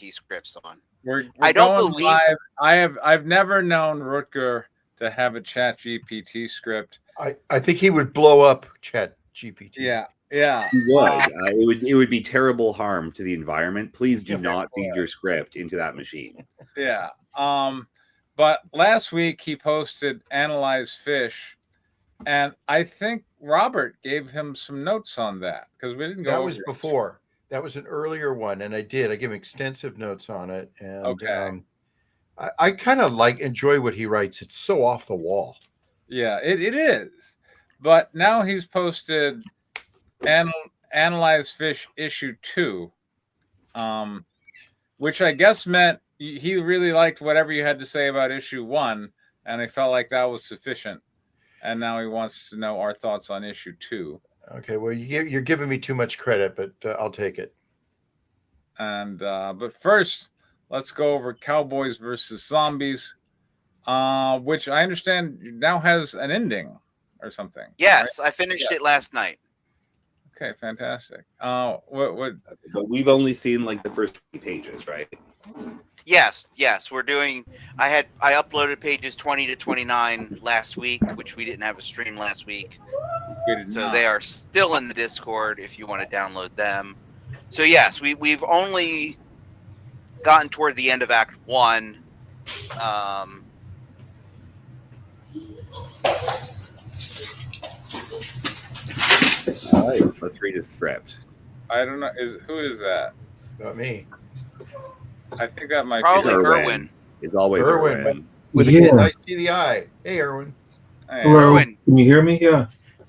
GPT scripts on. We're I don't going believe live. I've never known Rutger to have a Chat GPT script. I think he would blow up Chat GPT. Yeah. He would. It would be terrible harm to the environment. Please do not feed your script into that machine. Yeah. But last week he posted Analyze Fish, and I think Robert gave him some notes on that because we didn't go. That was before. That was an earlier one, and I gave him extensive notes on it. And Okay. I kind of enjoy what he writes. It's so off the wall. Yeah, it is. But now he's posted Analyze Fish issue 2, which I guess meant he really liked whatever you had to say about issue 1, and he felt like that was sufficient. And now he wants to know our thoughts on issue 2. Okay, well, you're giving me too much credit, but I'll take it. And but first, let's go over Cowboys versus Zombies, which I understand now has an ending or something. Yes, right? I finished it last night. Okay, fantastic. What? But we've only seen like the first 3 pages, right? Yes. We're doing. I uploaded pages 20 to 29 last week, which we didn't have a stream last week. So they are still in the Discord if you want to download them. So yes, we've only gotten toward the end of Act 1. All right, let's read a script. I don't know. Who is that? Not me. I think that might Probably be Irwin. It's always Irwin. With I see the eye. Hey, Irwin. Hey, Hello. Irwin. Can you hear me? Yeah.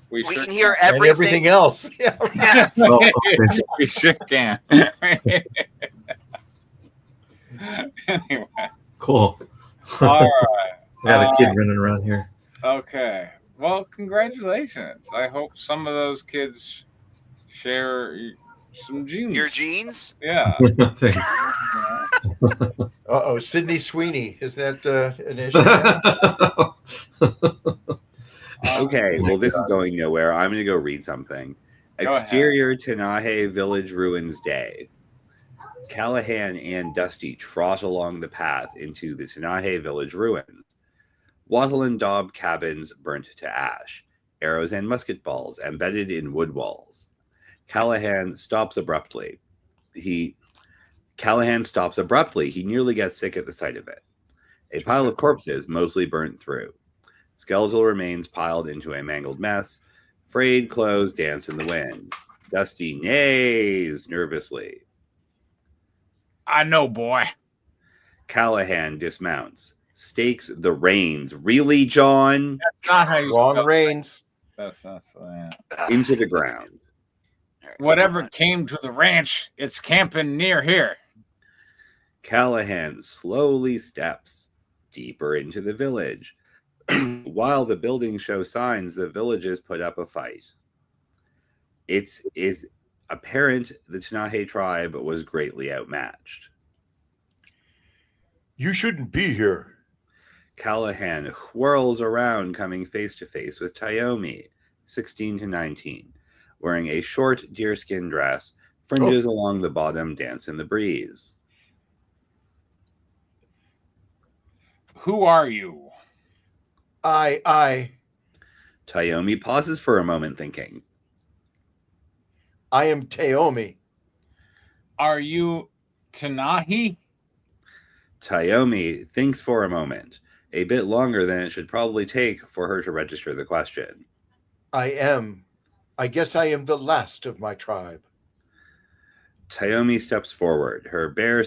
We can hear everything. And everything else. Yeah. Yes. Oh, okay. We sure can. Anyway, Cool. all right. I got a kid running around here. Okay. Well, congratulations. I hope some of those kids share some genes. Your genes? Yeah. Thanks. Uh-oh, Sydney Sweeney. Is that an issue? Okay, well, this is going nowhere. I'm going to go read something. Go Exterior Tenahe Village Ruins Day. Callahan and Dusty trot along the path into the Tenahe Village ruins. Wattle and daub cabins burnt to ash. Arrows and musket balls embedded in wood walls. Callahan stops abruptly. He nearly gets sick at the sight of it. A pile of corpses, mostly burnt through. Skeletal remains piled into a mangled mess. Frayed clothes dance in the wind. Dusty neighs nervously. I know, boy. Callahan dismounts. Stakes the reins. Really, John? That's not how you Wrong spell reins. That's yeah. Into the ground. Whatever came to the ranch, it's camping near here. Callahan slowly steps deeper into the village. While the buildings show signs, the villagers put up a fight. It is apparent the Tenahe tribe was greatly outmatched. You shouldn't be here. Callahan whirls around, coming face to face with Tayomi, 16 to 19, wearing a short deerskin dress. Fringes along the bottom dance in the breeze. Who are you? I Tayomi pauses for a moment, thinking. I am Tayomi. Are you Tenahe? Tayomi thinks for a moment, a bit longer than it should probably take for her to register the question. I am. I guess I am the last of my tribe. Tayomi steps forward. Her bare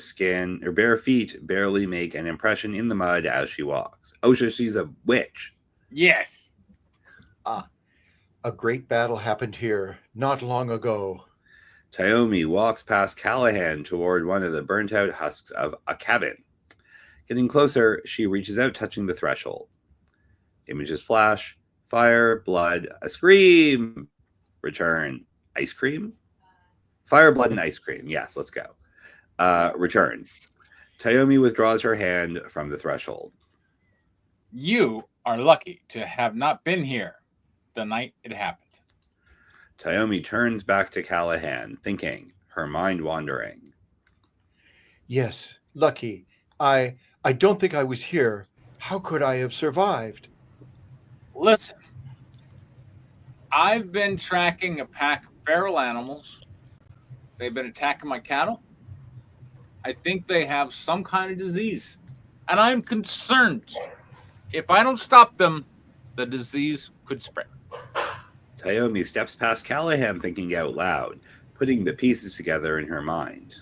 feet barely make an impression in the mud as she walks. Oh, so she's a witch. Yes. A great battle happened here not long ago. Tayomi walks past Callahan toward one of the burnt-out husks of a cabin. Getting closer, she reaches out, touching the threshold. Images flash. Fire, blood, a scream. Return. Ice cream? Fire, blood, and ice cream. Yes, let's go. Return. Tayomi withdraws her hand from the threshold. You are lucky to have not been here the night it happened. Tayomi turns back to Callahan, thinking, her mind wandering. Yes, lucky. I don't think I was here. How could I have survived? Listen, I've been tracking a pack of feral animals. They've been attacking my cattle. I think they have some kind of disease. And I'm concerned. If I don't stop them, the disease could spread. Tayomi steps past Callahan, thinking out loud, putting the pieces together in her mind.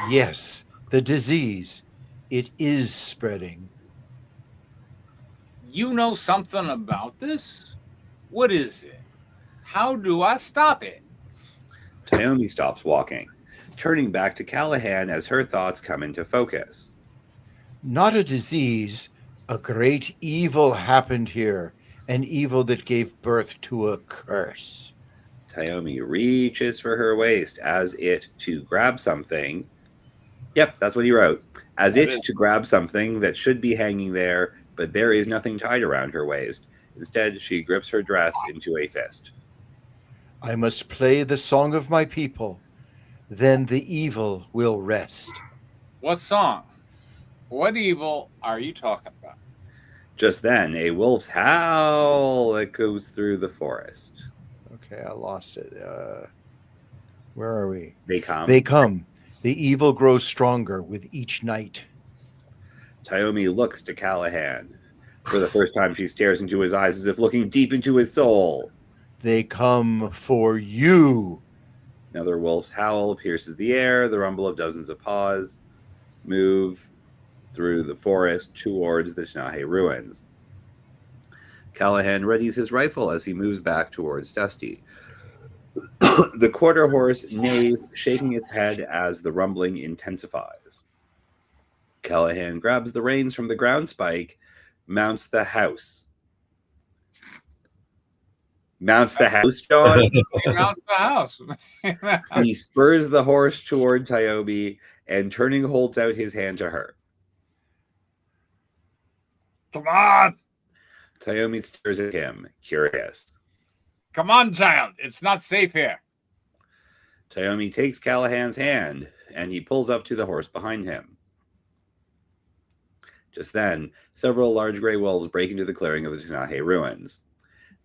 Yes, the disease. It is spreading. You know something about this? What is it? How do I stop it? Tayomi stops walking, turning back to Callahan as her thoughts come into focus. Not a disease. A great evil happened here. An evil that gave birth to a curse. Tayomi reaches for her waist as it to grab something. Yep, that's what he wrote. As it to grab something that should be hanging there, but there is nothing tied around her waist. Instead, she grips her dress into a fist. I must play the song of my people. Then the evil will rest. What song? What evil are you talking about? Just then, a wolf's howl echoes through the forest. Okay, I lost it. Where are we? They come. They come. The evil grows stronger with each night. Tayomi looks to Callahan. For the first time, she stares into his eyes as if looking deep into his soul. They come for you. Another wolf's howl pierces the air. The rumble of dozens of paws move through the forest towards the Shnahe ruins. Callahan readies his rifle as he moves back towards Dusty. The quarter horse neighs, shaking its head as the rumbling intensifies. Callahan grabs the reins from the ground spike, mounts the house. Mounts the house, John? He mounts the house. He spurs the horse toward Tayomi and, turning, holds out his hand to her. Come on. Tayomi stares at him, curious. Come on, child. It's not safe here. Tayomi takes Callahan's hand, and he pulls up to the horse behind him. Just then, several large gray wolves break into the clearing of the Shnahe ruins.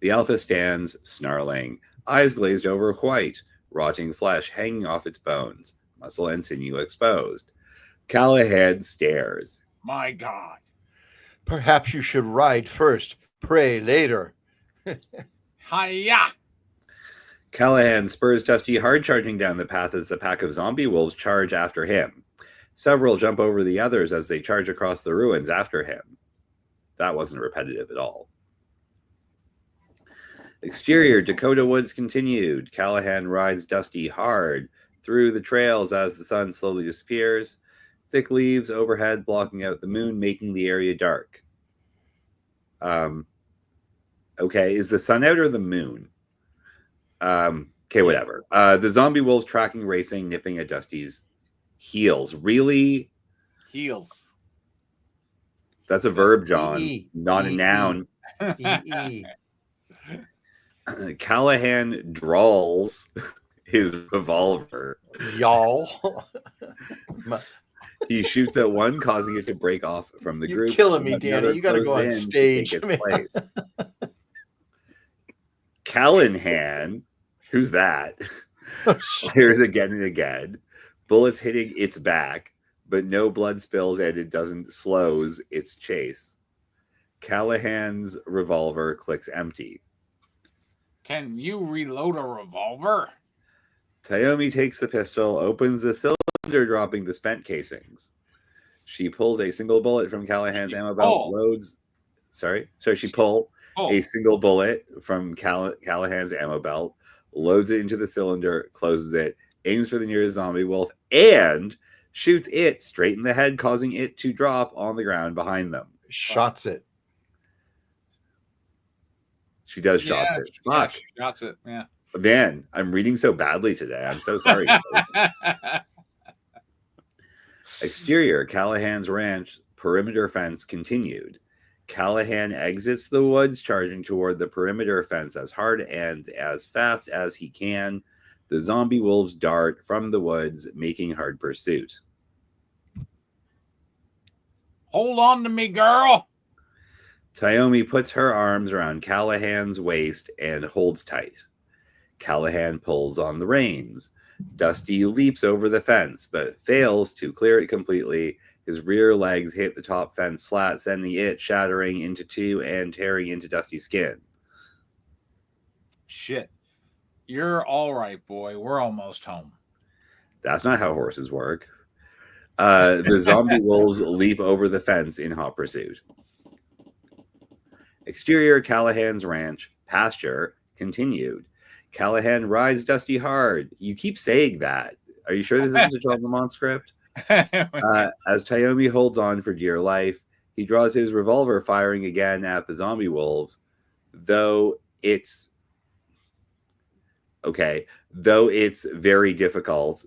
The alpha stands, snarling, eyes glazed over white, rotting flesh hanging off its bones, muscle and sinew exposed. Callahan stares. My God. Perhaps you should ride first, pray later. Hiya! Callahan spurs Dusty, hard charging down the path as the pack of zombie wolves charge after him. Several jump over the others as they charge across the ruins after him. That wasn't repetitive at all. Exterior Dakota Woods continued. Callahan rides Dusty hard through the trails as the sun slowly disappears. Thick leaves overhead blocking out the moon, making the area dark. Okay, is the sun out or the moon? Okay, whatever. The zombie wolves tracking, racing, nipping at Dusty's heels. Really? Heels. That's a verb, John, E-E. not a E-E. noun. E-E. Callahan drawls his revolver. Y'all. He shoots at one, causing it to break off from the You're group. killing me, Another Danny. You got to go on closes in to stage. take its place. Callahan, who's that? Fires again and again. Bullets hitting its back, but no blood spills and it doesn't slows its chase. Callahan's revolver clicks empty. Can you reload a revolver? Tayomi takes the pistol, opens the cylinder, dropping the spent casings. She pulls a single bullet from Callahan's ammo belt, loads. She pull a single bullet from Callahan's ammo belt, loads it into the cylinder, closes it, aims for the nearest zombie wolf, and shoots it straight in the head, causing it to drop on the ground behind them. Shots it. She does shots it. Fuck. Shots it, yeah. Man, I'm reading so badly today. I'm so sorry. Exterior, Callahan's ranch perimeter fence continued. Callahan exits the woods, charging toward the perimeter fence as hard and as fast as he can. The zombie wolves dart from the woods, making hard pursuit. Hold on to me, girl. Tayomi puts her arms around Callahan's waist and holds tight. Callahan pulls on the reins. Dusty leaps over the fence, but fails to clear it completely. His rear legs hit the top fence slat, sending it shattering into two and tearing into Dusty's skin. Shit. You're all right, boy. We're almost home. That's not how horses work. The zombie wolves leap over the fence in hot pursuit. Exterior Callahan's ranch, pasture, continued. Callahan rides Dusty hard. You keep saying that. Are you sure this isn't a John Lamont script? As Tayomi holds on for dear life, he draws his revolver, firing again at the zombie wolves, though it's very difficult.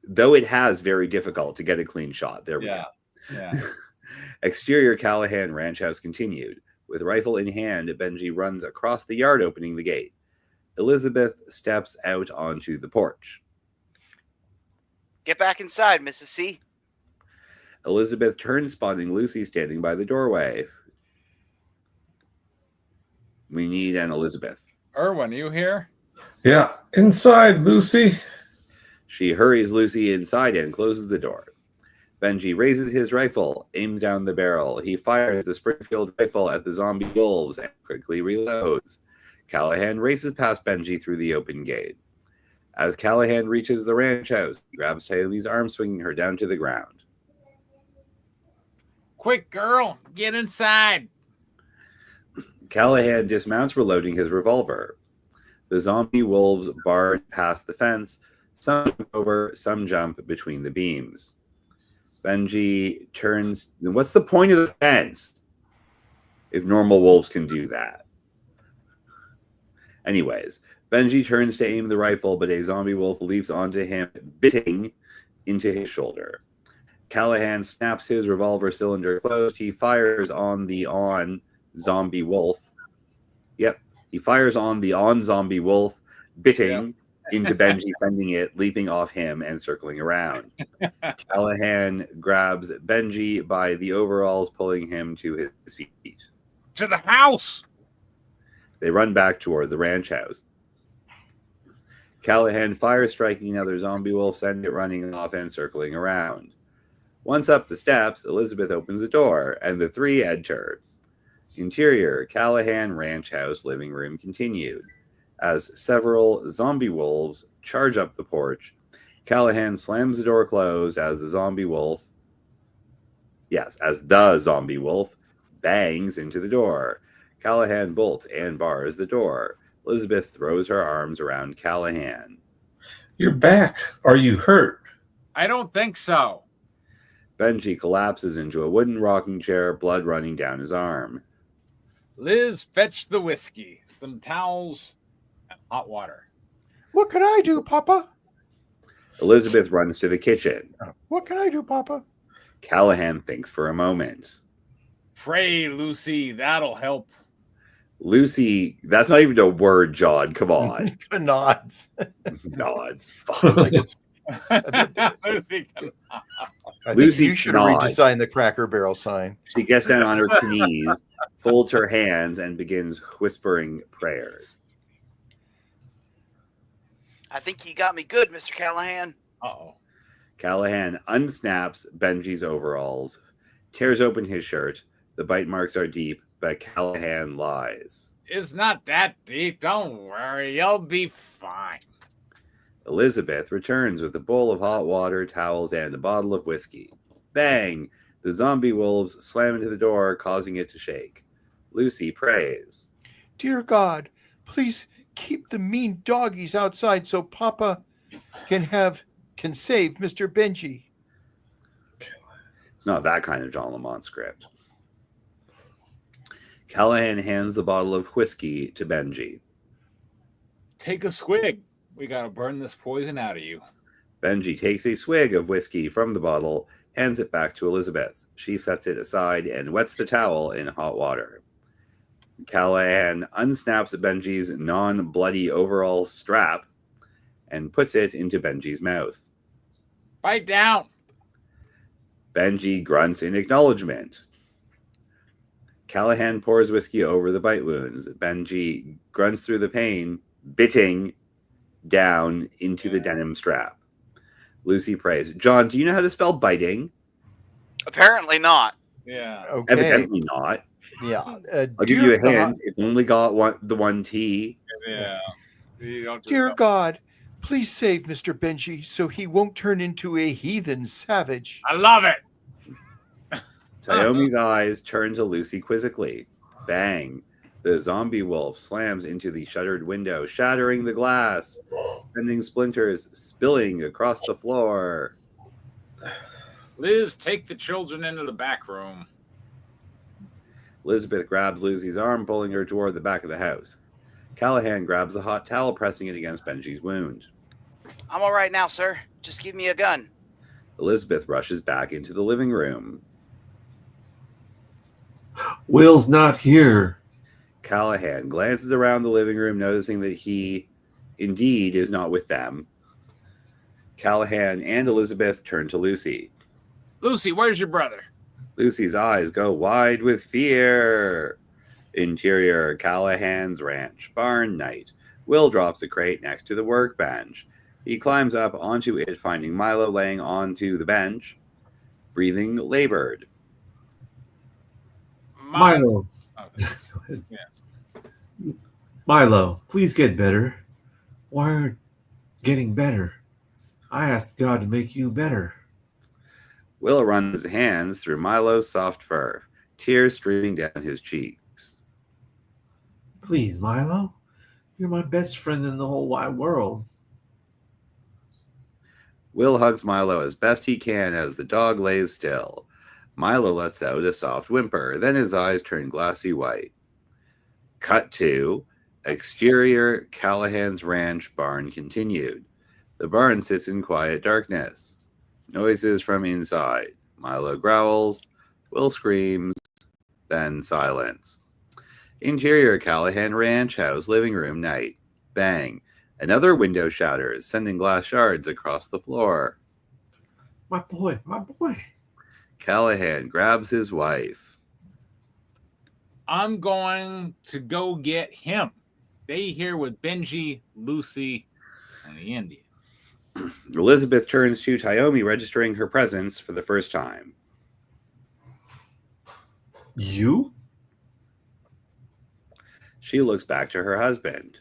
Though it has very difficult to get a clean shot. There we go. Yeah. Exterior Callahan ranch house continued. With rifle in hand, Benji runs across the yard, opening the gate. Elizabeth steps out onto the porch. Get back inside, Mrs. C. Elizabeth turns, spotting Lucy standing by the doorway. We need an Elizabeth. Erwin, you here? Yeah, inside, Lucy. She hurries Lucy inside and closes the door. Benji raises his rifle, aims down the barrel. He fires the Springfield rifle at the zombie wolves and quickly reloads. Callahan races past Benji through the open gate. As Callahan reaches the ranch house, he grabs Tayomi's arm, swinging her down to the ground. Quick, girl, get inside. Callahan dismounts, reloading his revolver. The zombie wolves barge past the fence. Some jump over, some jump between the beams. Benji turns. What's the point of the fence if normal wolves can do that? Anyways, Benji turns to aim the rifle, but a zombie wolf leaps onto him, biting into his shoulder. Callahan snaps his revolver cylinder closed. He fires on the zombie wolf. Yep, he fires on the zombie wolf, bitting into Benji, sending it leaping off him and circling around. Callahan grabs Benji by the overalls, pulling him to his feet. To the house! They run back toward the ranch house. Callahan fires, striking another zombie wolf, sending it running off and circling around. Once up the steps, Elizabeth opens the door, and the three enter. Interior, Callahan ranch house living room continued. As several zombie wolves charge up the porch, Callahan slams the door closed as the zombie wolf bangs into the door. Callahan bolts and bars the door. Elizabeth throws her arms around Callahan. You're back. Are you hurt? I don't think so. Benji collapses into a wooden rocking chair, blood running down his arm. Liz, fetch the whiskey, some towels, and hot water. What can I do, Papa? Elizabeth runs to the kitchen. What can I do, Papa? Callahan thinks for a moment. Pray, Lucy, that'll help. Lucy, that's not even a word, John. Come on. Nods. Nods. Like it's, Lucy can... I think Lucy you should have nods. redesigned the Cracker Barrel sign. She gets down on her knees, folds her hands, and begins whispering prayers. I think you got me good, Mr. Callahan. Uh-oh. Callahan unsnaps Benji's overalls, tears open his shirt. The bite marks are deep, but Callahan lies. It's not that deep. Don't worry. You'll be fine. Elizabeth returns with a bowl of hot water, towels, and a bottle of whiskey. Bang! The zombie wolves slam into the door, causing it to shake. Lucy prays. Dear God, please keep the mean doggies outside so Papa can save Mr. Benji. It's not that kind of John Lamont script. Callahan hands the bottle of whiskey to Benji. Take a swig. We gotta burn this poison out of you. Benji takes a swig of whiskey from the bottle, hands it back to Elizabeth. She sets it aside and wets the towel in hot water. Callahan unsnaps Benji's non-bloody overall strap and puts it into Benji's mouth. Bite down. Benji grunts in acknowledgement. Callahan pours whiskey over the bite wounds. Benji grunts through the pain, bitting down into the denim strap. Lucy prays. John, do you know how to spell biting? Apparently not. Yeah. Okay. Evidently not. Yeah. I'll give you a hint. It's only got the one T. Yeah. You don't Dear God, please save Mr. Benji so he won't turn into a heathen savage. I love it. Tayomi's eyes turn to Lucy quizzically. Bang. The zombie wolf slams into the shuttered window, shattering the glass, sending splinters spilling across the floor. Liz, take the children into the back room. Elizabeth grabs Lucy's arm, pulling her toward the back of the house. Callahan grabs the hot towel, pressing it against Benji's wound. I'm all right now, sir. Just give me a gun. Elizabeth rushes back into the living room. Will's not here. Callahan glances around the living room, noticing that he indeed is not with them. Callahan and Elizabeth turn to Lucy. Lucy, where's your brother? Lucy's eyes go wide with fear. Interior, Callahan's ranch, barn night. Will drops a crate next to the workbench. He climbs up onto it, finding Milo laying onto the bench, breathing labored. Milo. Okay. Go ahead. Yeah. Milo, please get better. Why aren't getting better? I asked God to make you better. Will runs his hands through Milo's soft fur, tears streaming down his cheeks. Please, Milo. You're my best friend in the whole wide world. Will hugs Milo as best he can as the dog lays still. Milo lets out a soft whimper, then his eyes turn glassy white. Cut to exterior, Callahan's ranch barn continued. The barn sits in quiet darkness. Noises from inside. Milo growls. Will screams. Then silence. Interior, Callahan ranch house, living room, night. Bang. Another window shatters, sending glass shards across the floor. My boy, my boy. Callahan grabs his wife. I'm going to go get him. Stay here with Benji, Lucy, and the Indian. Elizabeth turns to Tayomi, registering her presence for the first time. You? She looks back to her husband.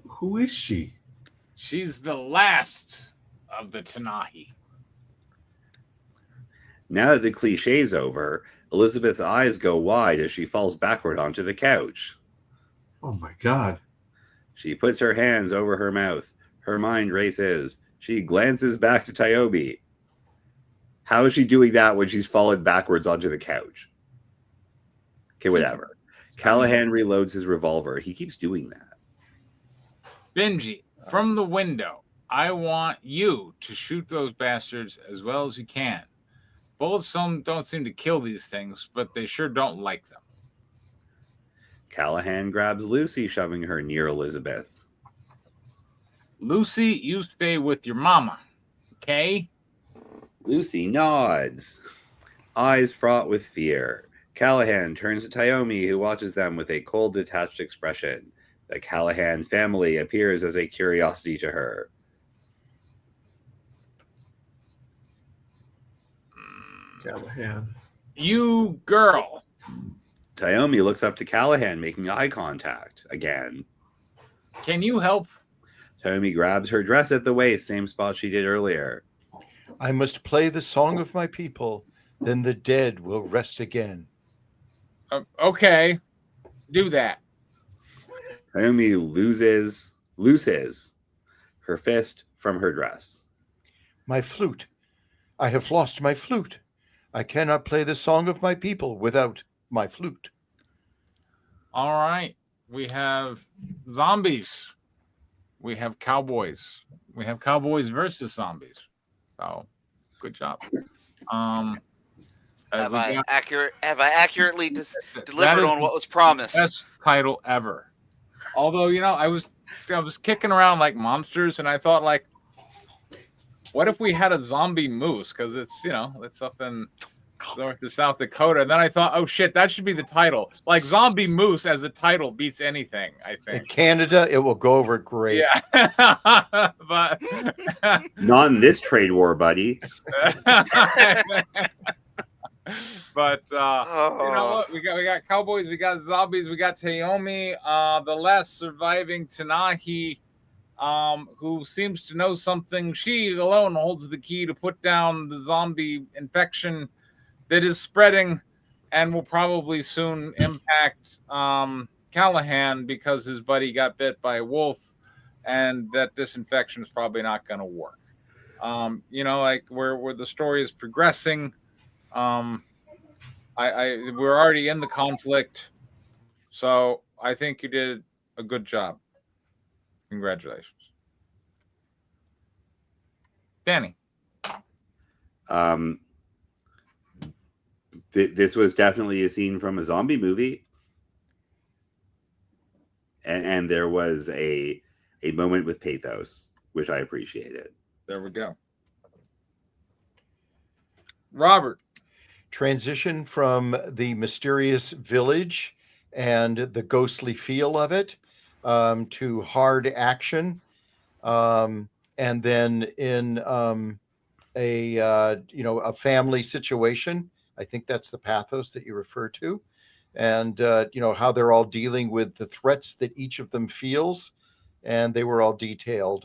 Who is she? She's the last of the Tanahi. Now that the cliché's over, Elizabeth's eyes go wide as she falls backward onto the couch. Oh my God. She puts her hands over her mouth. Her mind races. She glances back to Tayomi. How is she doing that when she's fallen backwards onto the couch? Okay, whatever. Callahan reloads his revolver. He keeps doing that. Benji, from the window, I want you to shoot those bastards as well as you can. Bullets don't seem to kill these things, but they sure don't like them. Callahan grabs Lucy, shoving her near Elizabeth. Lucy, you stay with your mama, okay? Lucy nods, eyes fraught with fear. Callahan turns to Tayomi, who watches them with a cold, detached expression. The Callahan family appears as a curiosity to her. Callahan. You girl. Tayomi looks up to Callahan, making eye contact again. Can you help? Tayomi grabs her dress at the waist, same spot she did earlier. I must play the song of my people, then the dead will rest again. Okay, do that. Tayomi looses her fist from her dress. My flute. I have lost my flute. I cannot play the song of my people without my flute. All right. We have zombies. We have cowboys. We have cowboys versus zombies. So, good job. Have I accurately delivered is on what was promised? Best title ever. Although, I was kicking around like monsters, and I thought, like, What if we had a zombie moose? Because it's it's up in North to South Dakota. And then I thought, oh shit, that should be the title. Like zombie moose as a title beats anything. I In think. Canada, it will go over great. Yeah, but Not in this trade war, buddy. But you know what? We got cowboys, we got zombies, we got Taomi, the last surviving Tanahi, who seems to know something. She alone holds the key to put down the zombie infection that is spreading and will probably soon impact Callahan because his buddy got bit by a wolf, and that disinfection is probably not going to work. Like where the story is progressing. We're already in the conflict, so I think you did a good job. Congratulations, Danny. This was definitely a scene from a zombie movie, and there was a moment with pathos, which I appreciated. There we go. Robert. Transition from the mysterious village and the ghostly feel of it to hard action, and then in a family situation. I think that's the pathos that you refer to, and how they're all dealing with the threats that each of them feels, and they were all detailed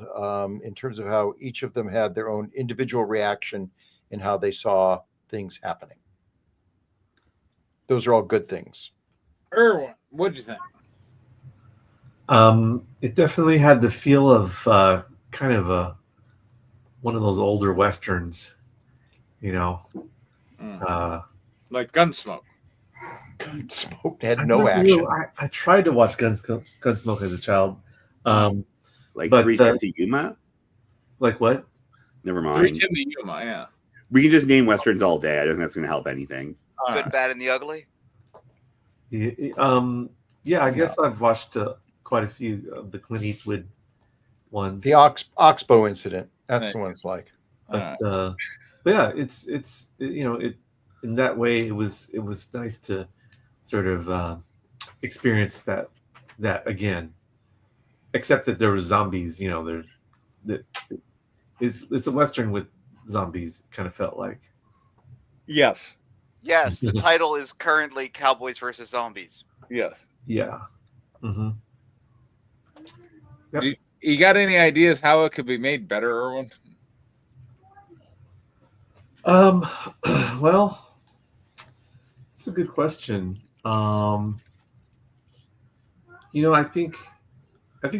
in terms of how each of them had their own individual reaction and how they saw things happening. Those are all good things. Erwin, what'd you think? It definitely had the feel of kind of one of those older westerns, Like Gunsmoke. Gunsmoke had no action. I tried to watch Gunsmoke as a child. Like But, 310 to Yuma? Like what? Never mind. 310 to Yuma, yeah. We can just name westerns all day. I don't think that's going to help anything. Good, bad, and the ugly. Yeah, I guess I've watched quite a few of the Clint Eastwood ones. The Oxbow incident. That's the one it's like. But yeah, it's in that way it was nice to sort of experience that again. Except that there were zombies, it's a western with zombies. Kind of felt like. Yes. Yes, the title is currently Cowboys versus Zombies. Yes. Yeah. Mm-hmm. Yep. You got any ideas how it could be made better, Erwin? Well, it's a good question. I think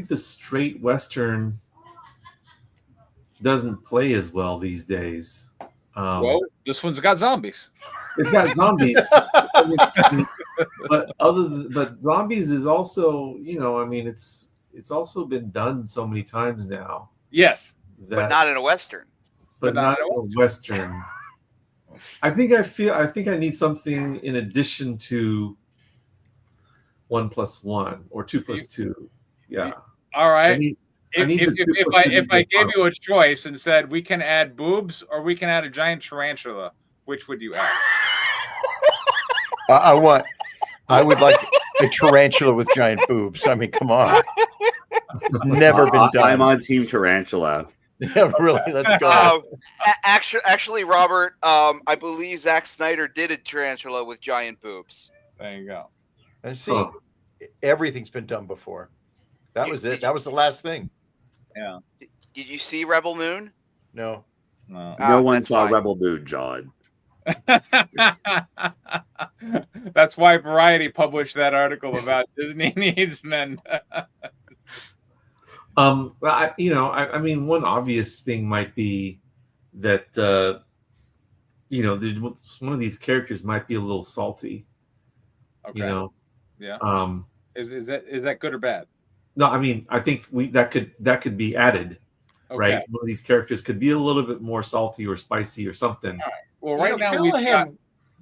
the straight western doesn't play as well these days. Well, this one's got zombies. It's got zombies, but zombies is also, it's also been done so many times now. Yes, but not in a western. But not in a western. I think I need something in addition to 1+1 or 2+2. Yeah. All right. If I gave you a choice choice and said we can add boobs or we can add a giant tarantula, which would you add? I would like a tarantula with giant boobs. I mean, come on. Never been done. I'm on Team Tarantula. Yeah, really. Let's go. Actually, Robert, I believe Zack Snyder did a tarantula with giant boobs. There you go. And see, everything's been done before. That was it. That was the last thing. Yeah. Did you see Rebel Moon? No. No one saw fine. Rebel Moon, John. That's why Variety published that article about Disney needs men. I mean, one obvious thing might be that one of these characters might be a little salty. Okay. Yeah. Is that good or bad? No, I mean, I think that could be added. Okay. Right. One of these characters could be a little bit more salty or spicy or something. All right. Well, right now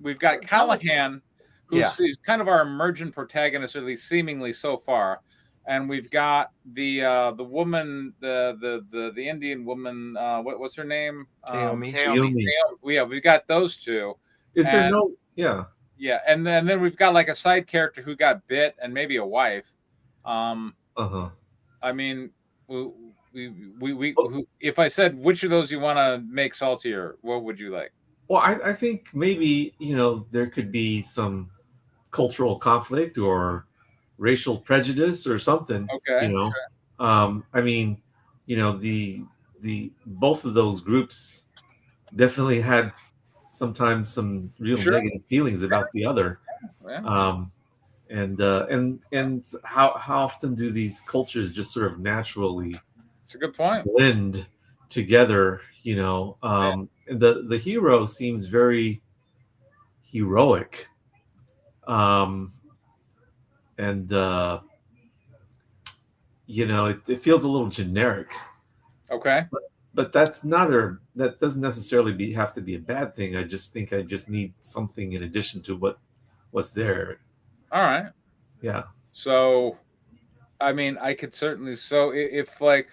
we've got Callahan, who's he's kind of our emergent protagonist, at least seemingly so far, and we've got the woman, the Indian woman. What's her name? Taomi. Taomi. Yeah, we've got those two. Is there And- no? Yeah. Yeah, and then we've got like a side character who got bit, and maybe a wife. Uh huh. I mean, if I said which of those you want to make saltier, what would you like? Well, I think maybe there could be some cultural conflict or racial prejudice or something. Okay, I mean, the both of those groups definitely had sometimes some real Sure. negative feelings about the other. Yeah. And how often do these cultures just sort of naturally It's a good point. blend together? The hero seems very heroic, and it feels a little generic. Okay. But that doesn't necessarily have to be a bad thing. I just think I just need something in addition to what's there. All right. Yeah. So, I mean, I could certainly. So, if like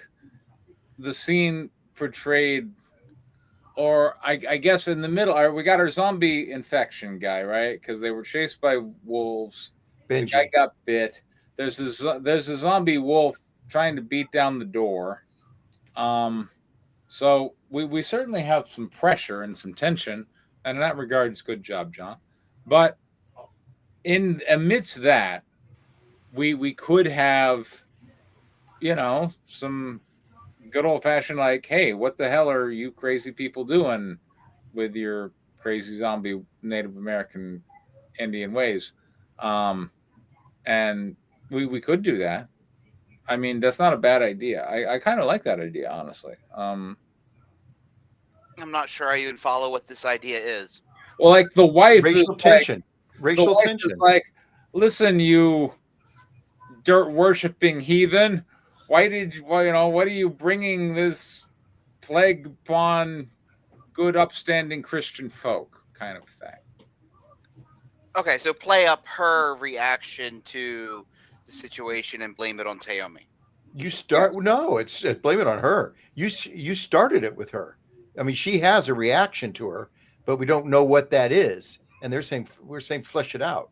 the scene portrayed, or I guess in the middle, we got our zombie infection guy, right? Because they were chased by wolves. Benji. The guy got bit. There's a zombie wolf trying to beat down the door. So we certainly have some pressure and some tension, and in that regard, it's good job, John. But amidst that, we could have, some good old fashioned like, hey, what the hell are you crazy people doing with your crazy zombie Native American Indian ways? And we could do that. I mean, that's not a bad idea. I kind of like that idea, honestly. I'm not sure I even follow what this idea is. Well, like the wife Racial is tension. the Racial wife tension. is like, listen, you dirt worshipping heathen, what are you bringing this plague upon good upstanding Christian folk, kind of thing. Okay, so play up her reaction to the situation and blame it on Taomi. No, it's blame it on her. You started it with her. I mean, she has a reaction to her, but we don't know what that is. And we're saying flesh it out.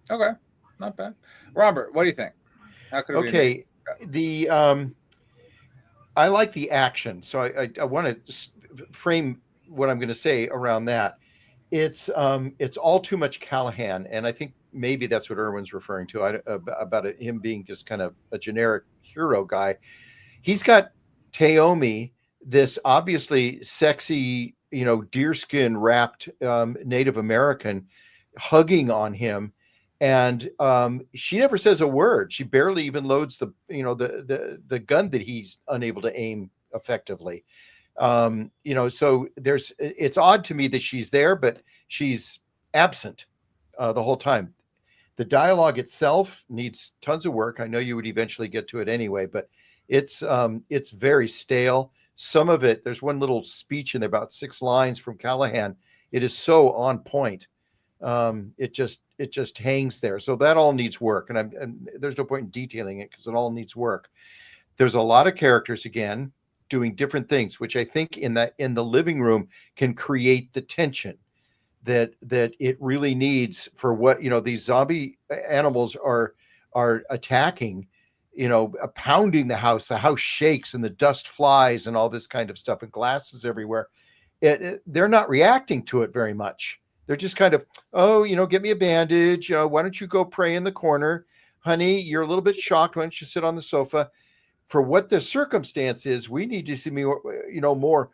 Okay, not bad. Robert, what do you think? How could it be? Okay, I like the action, so I want to frame what I'm going to say around that. It's all too much Callahan, and I think maybe that's what Irwin's referring to about him being just kind of a generic hero guy. He's got Taomi, this obviously sexy, deerskin wrapped Native American, hugging on him, and she never says a word. She barely even loads the gun that he's unable to aim effectively. So it's odd to me that she's there, but she's absent the whole time. The dialogue itself needs tons of work. I know you would eventually get to it anyway, but it's very stale. Some of it, there's one little speech in there, about 6 lines from Callahan. It is so on point. It just hangs there. So that all needs work, and there's no point in detailing it because it all needs work. There's a lot of characters again doing different things, which I think in the living room can create the tension that it really needs for what these zombie animals are attacking, pounding the house shakes and the dust flies and all this kind of stuff and glasses everywhere. They're not reacting to it very much. They're just kind of, get me a bandage, why don't you go pray in the corner, honey, you're a little bit shocked, why don't you sit on the sofa? For what the circumstance is, we need to see more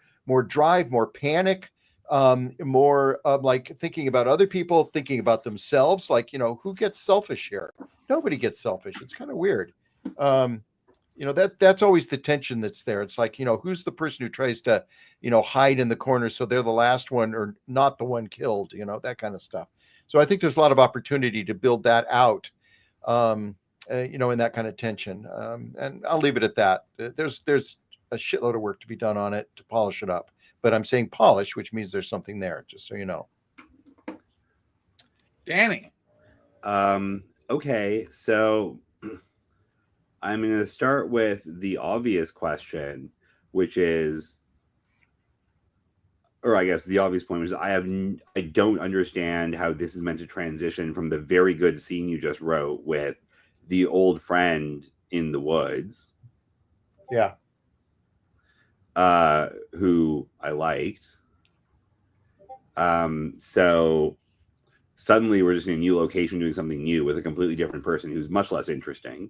drive, more panic, more like thinking about other people, thinking about themselves. Like, who gets selfish here? Nobody gets selfish. It's kind of weird. That's always the tension that's there. It's like, who's the person who tries to, hide in the corner so they're the last one or not the one killed, that kind of stuff. So I think there's a lot of opportunity to build that out. In that kind of tension. And I'll leave it at that. There's a shitload of work to be done on it to polish it up. But I'm saying polish, which means there's something there, just so you know. Danny. Okay, so I'm going to start with the obvious question, which is, or I guess the obvious point was, I don't understand how this is meant to transition from the very good scene you just wrote with the old friend in the woods. Yeah. Who I liked. So suddenly we're just in a new location doing something new with a completely different person who's much less interesting.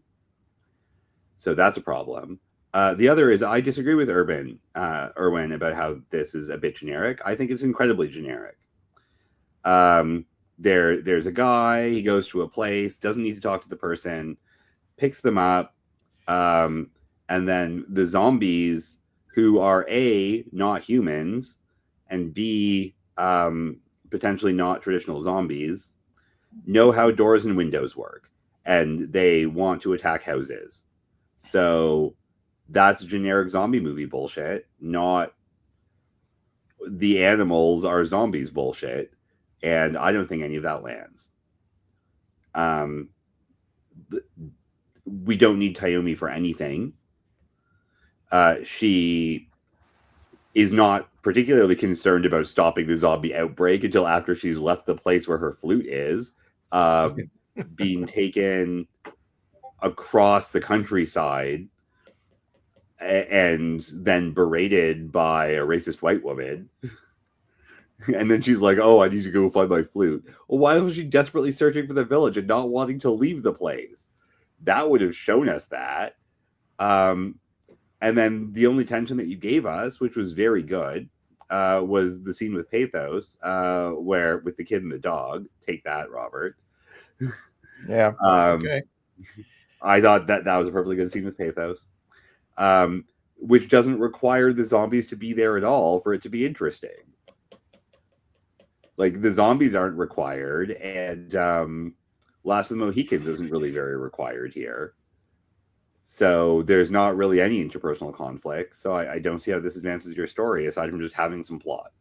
So that's a problem. The other is I disagree with Erwin about how this is a bit generic. I think it's incredibly generic. There's a guy, he goes to a place, doesn't need to talk to the person, picks them up, and then the zombies, who are A, not humans, and B, potentially not traditional zombies, know how doors and windows work, and they want to attack houses. So that's generic zombie movie bullshit, not the animals are zombies bullshit. And I don't think any of that lands. We don't need Tayomi for anything. She is not particularly concerned about stopping the zombie outbreak until after she's left the place where her flute is, being taken across the countryside and then berated by a racist white woman. And then she's like, oh, I need to go find my flute. Well, why was she desperately searching for the village and not wanting to leave the place? That would have shown us that. And then the only tension that you gave us, which was very good, was the scene with Pathos, where with the kid and the dog. Take that, Robert. Yeah. Okay. I thought that was a perfectly good scene with Pathos, which doesn't require the zombies to be there at all for it to be interesting. Like, the zombies aren't required, and Last of the Mohicans isn't really very required here. So there's not really any interpersonal conflict. So I don't see how this advances your story, aside from just having some plot.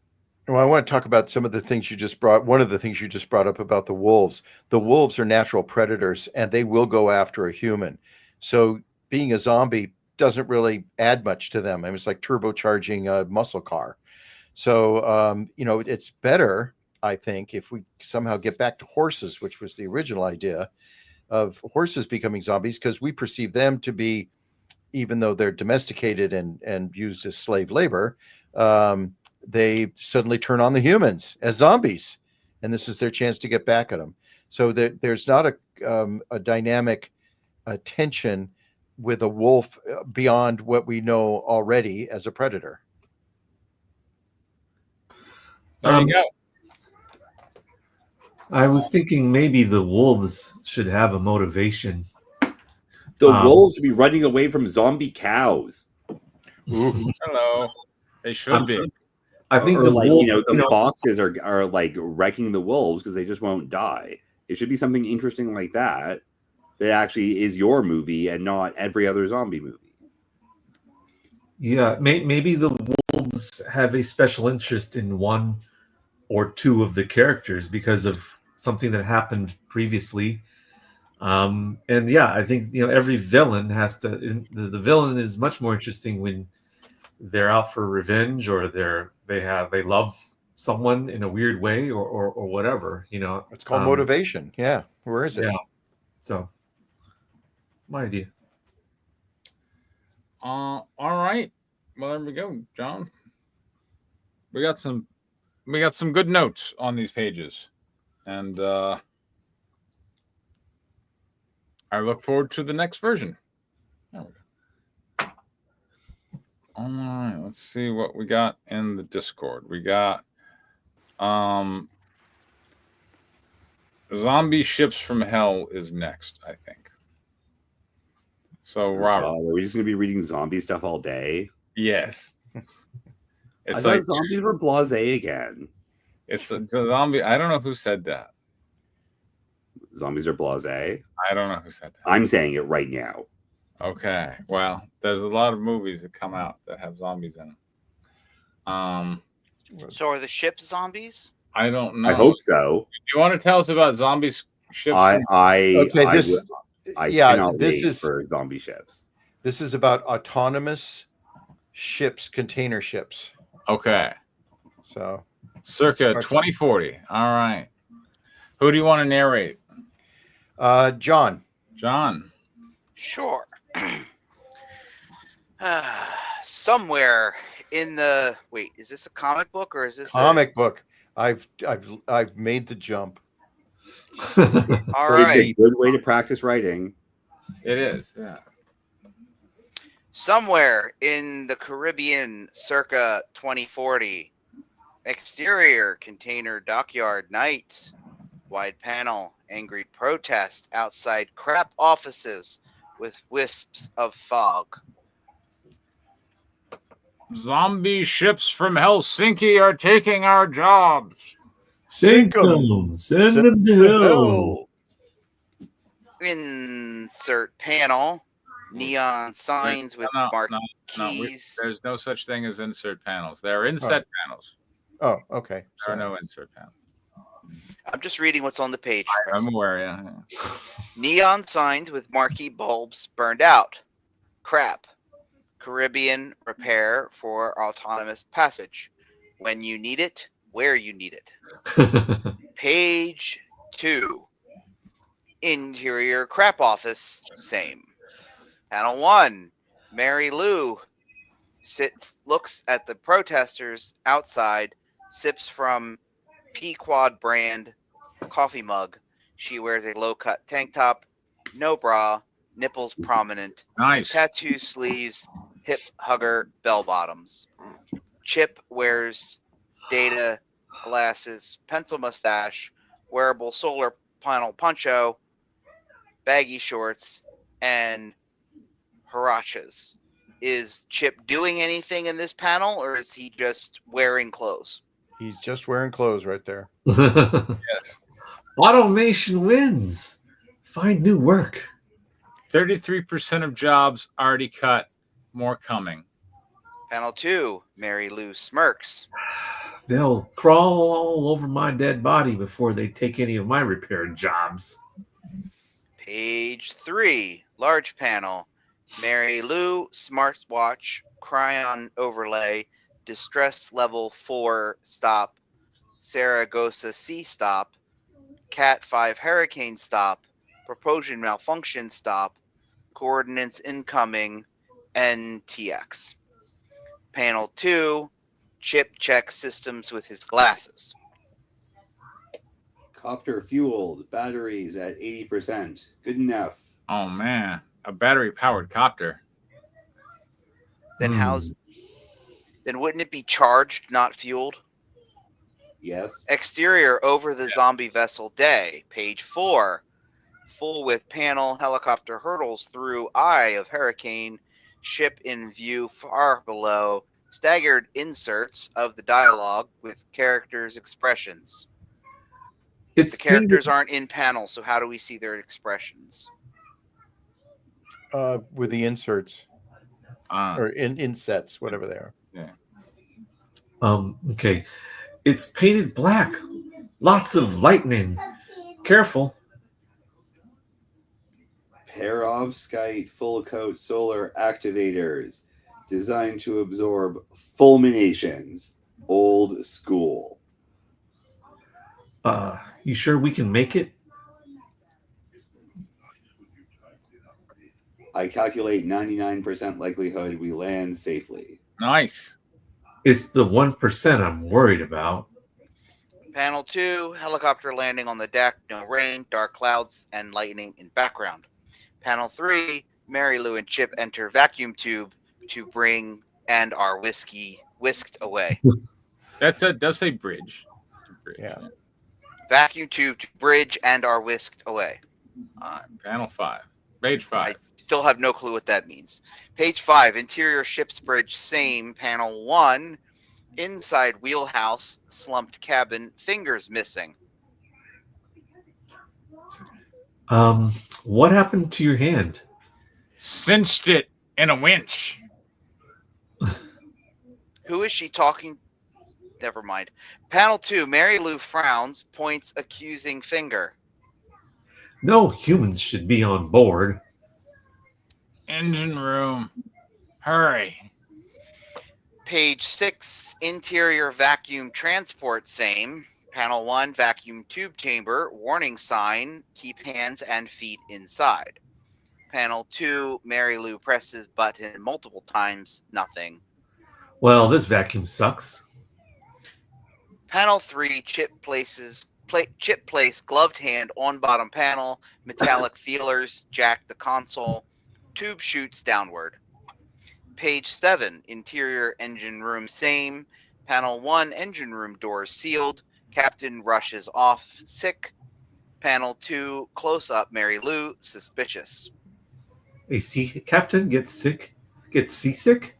Well, I want to talk about some of the things you just brought. One of the things you just brought up about the wolves. The wolves are natural predators, and they will go after a human. So being a zombie doesn't really add much to them. I mean, it's like turbocharging a muscle car. So, it's better, I think, if we somehow get back to horses, which was the original idea of horses becoming zombies, because we perceive them to be, even though they're domesticated and used as slave labor, they suddenly turn on the humans as zombies, and this is their chance to get back at them. So there's not a dynamic tension with a wolf beyond what we know already as a predator. There you go. I was thinking maybe the wolves should have a motivation. The wolves should be running away from zombie cows. Hello. They should be. I think the wolves, the foxes are like wrecking the wolves because they just won't die. It should be something interesting like that actually is your movie and not every other zombie movie. Yeah, maybe the wolves have a special interest in one or two of the characters because of something that happened previously. And yeah, I think every villain has to. The villain is much more interesting when they're out for revenge or they love someone in a weird way or whatever. It's called motivation. Yeah, where is it? Yeah. So, my idea. All right. Well, there we go, John. We got some good notes on these pages, and I look forward to the next version. There we go. All right, let's see what we got in the Discord. We got Zombie Ships from Hell is next, I think. So, Robert, are we just going to be reading zombie stuff all day? Yes. It's like zombies were blasé again. It's a zombie. I don't know who said that. Zombies are blasé. I don't know who said that. I'm saying it right now. Okay. Well, there's a lot of movies that come out that have zombies in them. So are the ships zombies? I don't know. I hope so. Do you want to tell us about zombies Ships I from- Okay, I, this would- I yeah, cannot this wait is for zombie ships. this is about autonomous ships, container ships. Okay. So Circa Starts- 2040. All right. Who do you want to narrate? John, John. Sure. Somewhere in the is this a comic book or is this comic book. I've made the jump. All It's right. a good way to practice writing. It is. Yeah. Somewhere in the Caribbean, circa 2040. Exterior container dockyard night. Wide panel, angry protest outside crap offices with wisps of fog. Zombie ships from Helsinki are taking our jobs. Sink 'em. them. Send them to hell. Insert panel. Neon signs with No, marquees. there's no such thing as insert panels. There are inset panels. Oh, okay. There are no insert panels. I'm just reading what's on the page. I'm aware, yeah. Neon signs with marquee bulbs burned out. Crap. Caribbean repair for autonomous passage. When you need it, where you need it. Page 2. Interior crap office, same. Panel 1. Mary Lou looks at the protesters outside, sips from Pequod brand coffee mug. She wears a low-cut tank top, no bra, nipples prominent, Nice. tattoo sleeves, hip hugger bell bottoms. Chip wears data glasses, pencil mustache, wearable solar panel poncho, baggy shorts, and huaraches. Is Chip doing anything in this panel, or is he just wearing clothes? He's just wearing clothes right there. Automation wins. Find new work. 33% of jobs already cut. More coming. Panel 2, Mary Lou smirks. They'll crawl all over my dead body before they take any of my repair jobs. Page 3, large panel. Mary Lou smartwatch, cryon overlay, distress level 4 stop, Saragossa Sea stop, Cat 5 hurricane stop, propulsion malfunction stop, coordinates incoming, NTX. Panel 2, Chip checks systems with his glasses. Copter fueled, batteries at 80%. Good enough. Oh, man. A battery-powered copter. Then Hmm. then wouldn't it be charged, not fueled? Yes. Exterior over the zombie vessel day. Page 4. Full width panel, helicopter hurtles through eye of hurricane, ship in view far below, staggered inserts of the dialogue with characters' expressions. It's The characters aren't in panel, so how do we see their expressions? With the inserts Uh, or insets, whatever they are. Okay. It's painted black. Lots of lightning. Careful. Perovskite full coat solar activators designed to absorb fulminations. Old school. You sure we can make it? I calculate 99% likelihood we land safely. nice. It's the 1% I'm worried about. Panel 2, helicopter landing on the deck, no rain, dark clouds, and lightning in background. Panel 3, Mary Lou and Chip enter vacuum tube to bring and are whisked away. Does say bridge. Yeah. Vacuum tube to bridge and are whisked away. All right. Panel 5. Page 5. I still have no clue what that means. Page 5, interior ship's bridge, same. Panel 1, inside wheelhouse, slumped cabin, fingers missing. What happened to your hand? Cinched it in a winch. Who is she talking? Never mind. Panel 2, Mary Lou frowns, points accusing finger. No humans should be on board. Engine room. Hurry. Page 6, interior vacuum transport same. Panel 1, vacuum tube chamber, warning sign, keep hands and feet inside. Panel 2, Mary Lou presses button multiple times, nothing. Well, this vacuum sucks. Panel 3, Chip place gloved hand on bottom panel, metallic feelers, jack the console, tube shoots downward. Page 7, interior engine room same. Panel 1, engine room doors sealed. Captain rushes off, sick. Panel 2, close up Mary Lou, suspicious. A sea captain gets seasick.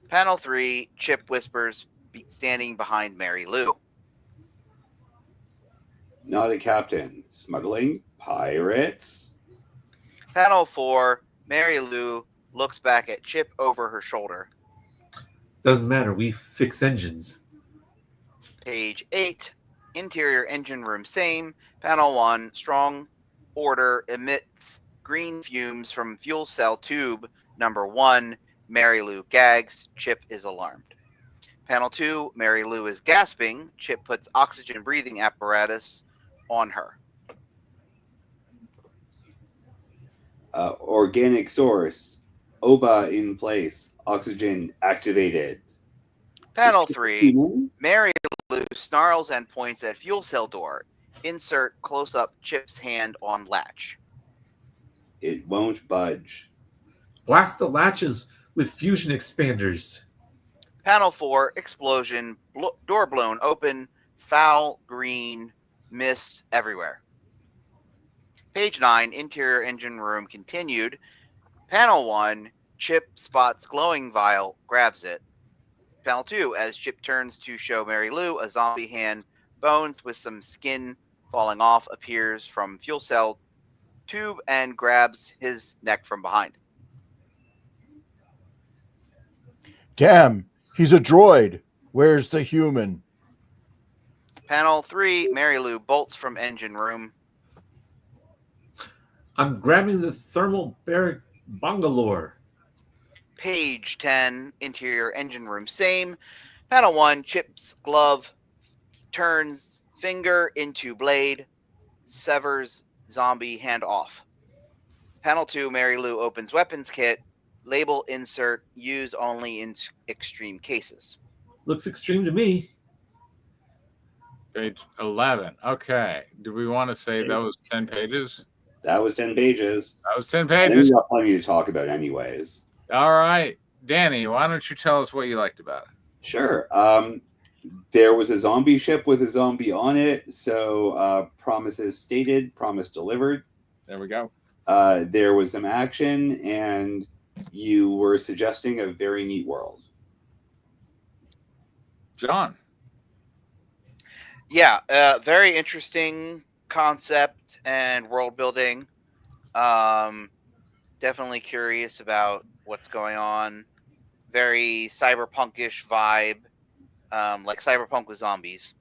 Panel 3, Chip whispers, standing behind Mary Lou. Not a captain. Smuggling? Pirates? Panel 4, Mary Lou looks back at Chip over her shoulder. Doesn't matter. We fix engines. Page 8, interior engine room same. Panel 1, strong order emits green fumes from fuel cell tube number 1. Mary Lou gags. Chip is alarmed. Panel 2, Mary Lou is gasping. Chip puts oxygen breathing apparatus on her. Organic source. OBA in place. Oxygen activated. Panel 3, Mary Lou snarls and points at fuel cell door. Insert close-up Chip's hand on latch. It won't budge. Blast the latches with fusion expanders. Panel 4, explosion, door blown open, foul green, mist everywhere. Page 9, interior engine room continued. Panel 1, Chip spots glowing vial, grabs it. Panel 2, as Chip turns to show Mary Lou, a zombie hand, bones with some skin falling off, appears from fuel cell tube and grabs his neck from behind. Damn, he's a droid. Where's the human? Panel 3, Mary Lou bolts from engine room. I'm grabbing the thermal barrack Bangalore. Page 10, interior engine room same. Panel 1, Chip's glove turns finger into blade, severs zombie hand off. Panel 2, Mary Lou opens weapons kit, label insert, use only in extreme cases. Looks extreme to me. Page 11. Okay. Do we want to say that was 10 pages? That was 10 pages. That was 10 And then pages. we got plenty to talk about anyways. All right. Danny, why don't you tell us what you liked about it? Sure. There was a zombie ship with a zombie on it. So promises stated, promise delivered. There we go. There was some action, and you were suggesting a very neat world. John. Yeah, very interesting concept and world building. Definitely curious about what's going on. Very cyberpunkish vibe, like cyberpunk with zombies.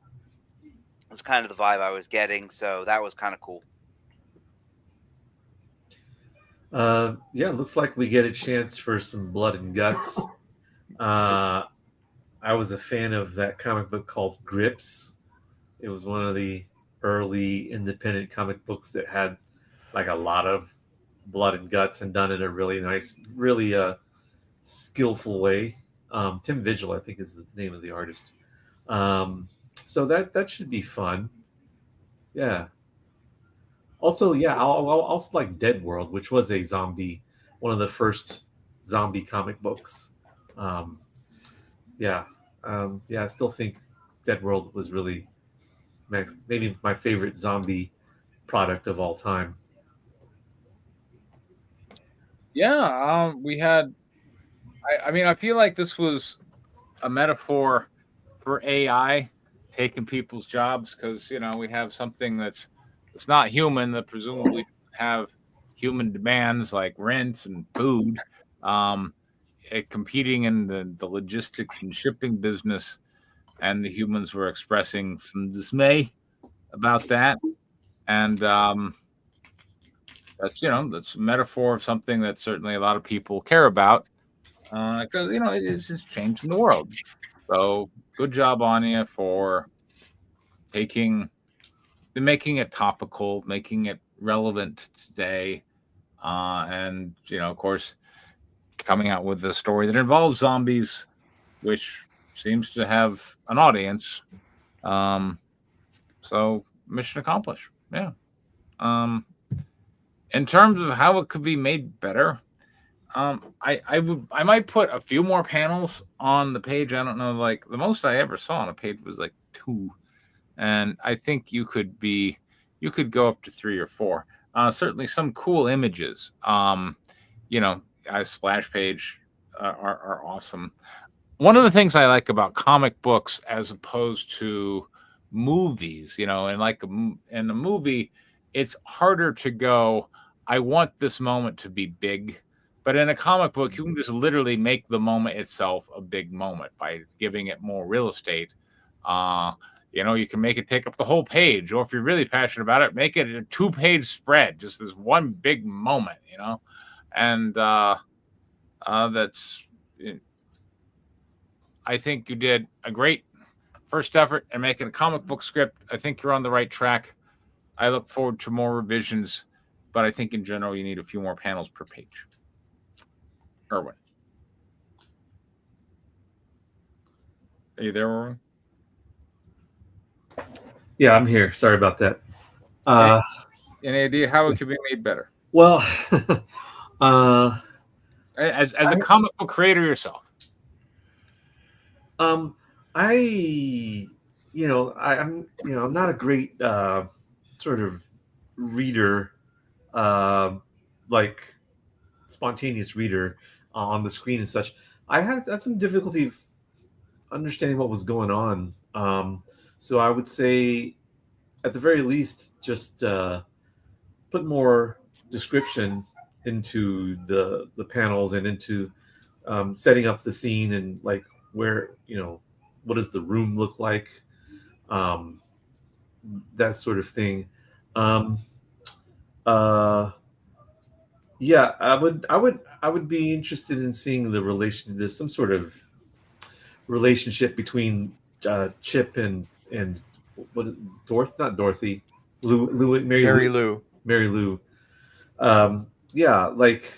Was kind of the vibe I was getting, so that was kind of cool. Yeah, looks like we get a chance for some blood and guts. I was a fan of that comic book called Grips. It was one of the early independent comic books that had like a lot of blood and guts and done in a really nice, really skillful way. Tim Vigil, I think, is the name of the artist. So that should be fun. Yeah. Also, yeah, I'll also like Dead World, which was a zombie, one of the first zombie comic books. Yeah, I still think Dead World was really maybe my favorite zombie product of all time. Yeah, we had. I mean, I feel like this was a metaphor for AI taking people's jobs because we have something that's not human that presumably have human demands like rent and food, competing in the logistics and shipping business, and the humans were expressing some dismay about that, and that's that's a metaphor of something that certainly a lot of people care about, because it's just changing the world. So good job on you for making it topical, making it relevant today, and of course, coming out with a story that involves zombies, which seems to have an audience. So mission accomplished. Yeah. In terms of how it could be made better, I might put a few more panels on the page. I don't know, like the most I ever saw on a page was like 2, and I think you could go up to 3 or 4. Certainly some cool images. A splash page are awesome. One of the things I like about comic books as opposed to movies, and like in a movie, it's harder to go, I want this moment to be big. But in a comic book, you can just literally make the moment itself a big moment by giving it more real estate. You can make it take up the whole page, or if you're really passionate about it, make it a 2-page spread, just this one big moment, and that's. I think you did a great first effort in making a comic book script. I think you're on the right track. I look forward to more revisions, but I think in general you need a few more panels per page. Erwin. Are you there, Erwin? Yeah, I'm here. Sorry about that. Any idea how it could be made better? Well, as a comic book creator yourself. I'm not a great sort of reader, like spontaneous reader on the screen and such. I had some difficulty understanding what was going on. So I would say, at the very least, just put more description into the panels and into setting up the scene, and like where what does the room look like, that sort of thing. Yeah, I would be interested in seeing the relation. There's some sort of relationship between Chip and what not Dorothy, Mary Lou. Mary Lou. Yeah, like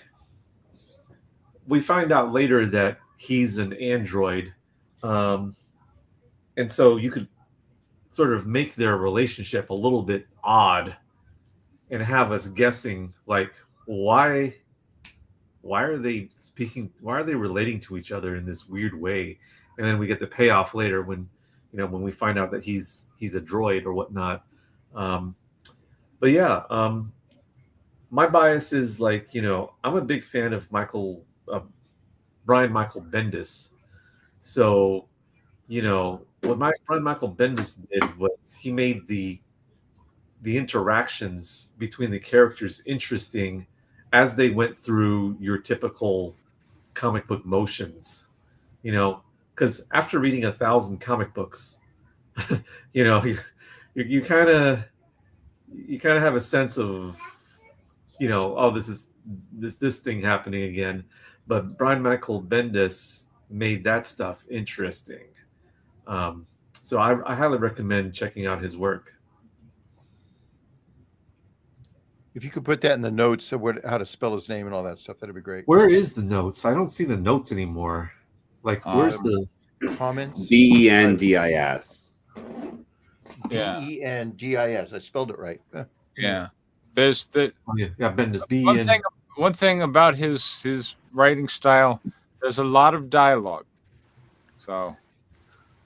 we find out later that he's an android, and so you could sort of make their relationship a little bit odd and have us guessing, like, why are they speaking, why are they relating to each other in this weird way? And then we get the payoff later when when we find out that he's a droid or whatnot. But yeah, my bias is like, I'm a big fan of Brian Michael Bendis. So, what Brian Michael Bendis did was he made the interactions between the characters interesting as they went through your typical comic book motions. Because after reading 1,000 comic books, you kind of have a sense of, oh, this is this thing happening again. But Brian Michael Bendis made that stuff interesting. So I highly recommend checking out his work. If you could put that in the notes of how to spell his name and all that stuff, that'd be great. Where is the notes? I don't see the notes anymore. Like, where's the comments? BENDIS. Yeah. BENDIS. I spelled it right. Yeah. There's Bendis. One thing about his writing style, there's a lot of dialogue. So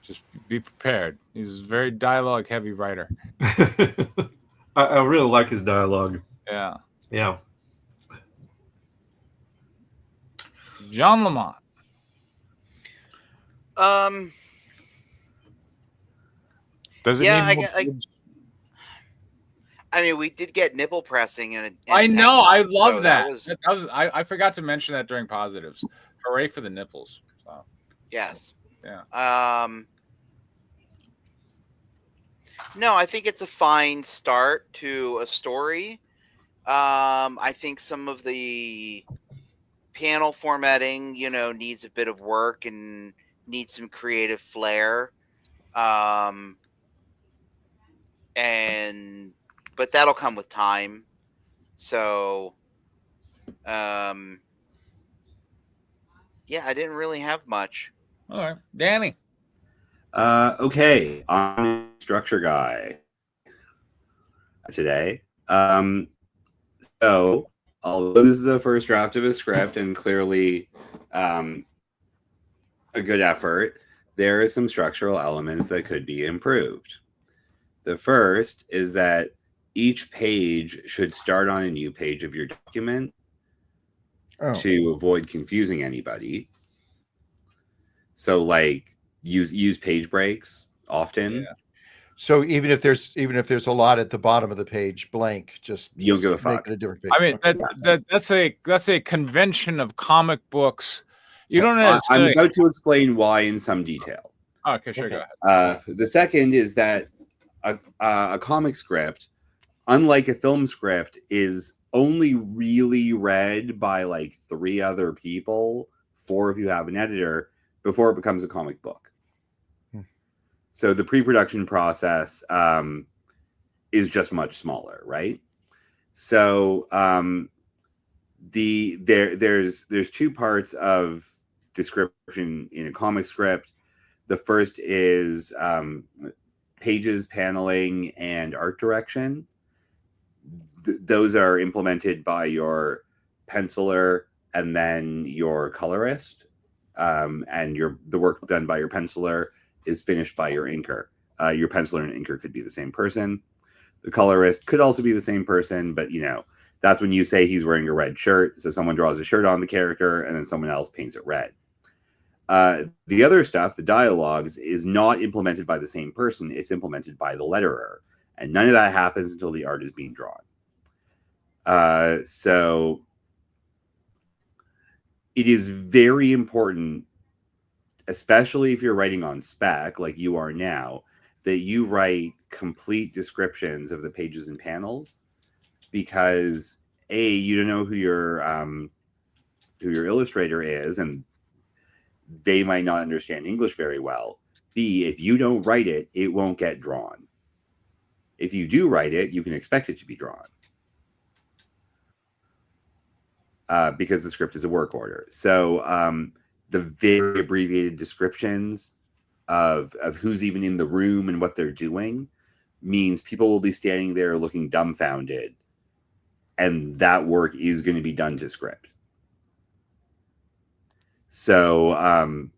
just be prepared. He's a very dialogue heavy writer. I really like his dialogue. Yeah. Yeah. John Lamont. Does it I mean, we did get nipple pressing, and I know. I love so that. I forgot to mention that during positives. Hooray for the nipples. So. Yes. Yeah. No, I think it's a fine start to a story. I think some of the panel formatting, needs a bit of work and needs some creative flair. But that'll come with time. So, yeah, I didn't really have much. All right, Danny. Okay, I'm a structure guy today. So, although this is a first draft of a script and clearly a good effort, there are some structural elements that could be improved. The first is that each page should start on a new page of your document to avoid confusing anybody. So, like, use page breaks often. Yeah. So even if there's a lot at the bottom of the page blank, just You don't give a make fuck. it a different page. I mean, Okay. that's a convention of comic books. You don't I'm necessarily. about to explain why in some detail. Okay, sure, Okay. go ahead. The second is that a comic script, unlike a film script, is only really read by like 3 other people, 4 if you have an editor, before it becomes a comic book. So the pre-production process is just much smaller, right? So there's 2 parts of description in a comic script. The first is pages, paneling, and art direction. Those are implemented by your penciler and then your colorist, and the work done by your penciler is finished by your inker. Your penciler and inker could be the same person. The colorist could also be the same person, but that's when you say he's wearing a red shirt. So someone draws a shirt on the character, and then someone else paints it red. The other stuff, the dialogues, is not implemented by the same person. It's implemented by the letterer. And none of that happens until the art is being drawn. So it is very important, especially if you're writing on spec, like you are now, that you write complete descriptions of the pages and panels, because A, you don't know who your illustrator is, and they might not understand English very well. B, if you don't write it, it won't get drawn. If you do write it, you can expect it to be drawn. Because the script is a work order. So the very abbreviated descriptions of who's even in the room and what they're doing means people will be standing there looking dumbfounded, and that work is going to be done to script. So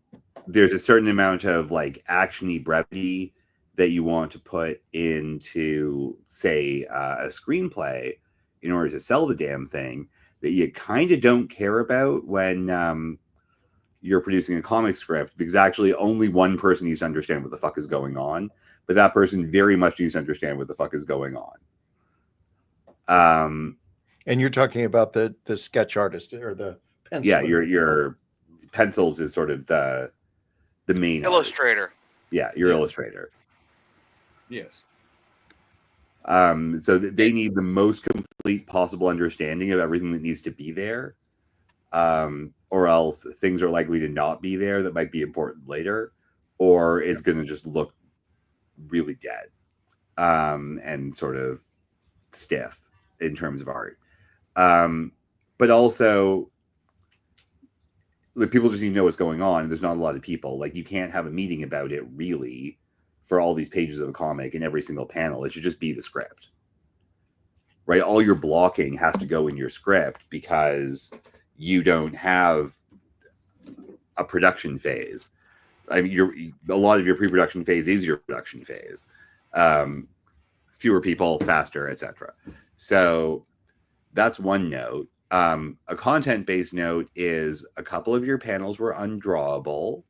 there's a certain amount of like actiony brevity that you want to put into, say, a screenplay in order to sell the damn thing, that you kind of don't care about when you're producing a comic script, because actually only one person needs to understand what the fuck is going on, but that person very much needs to understand what the fuck is going on. And you're talking about the sketch artist or the penciler. Yeah, your pencils is sort of the main Illustrator. Art. Yeah, your illustrator. Yes. So they need the most complete possible understanding of everything that needs to be there, or else things are likely to not be there that might be important later, or it's going to just look really dead and sort of stiff in terms of art. But also, people just need to know what's going on. There's not a lot of people. Like, you can't have a meeting about it really for all these pages of a comic in every single panel. It should just be the script, right? All your blocking has to go in your script, because you don't have a production phase. I mean, a lot of your pre-production phase is your production phase. Fewer people, faster, etc. So that's one note. A content-based note is a couple of your panels were undrawable.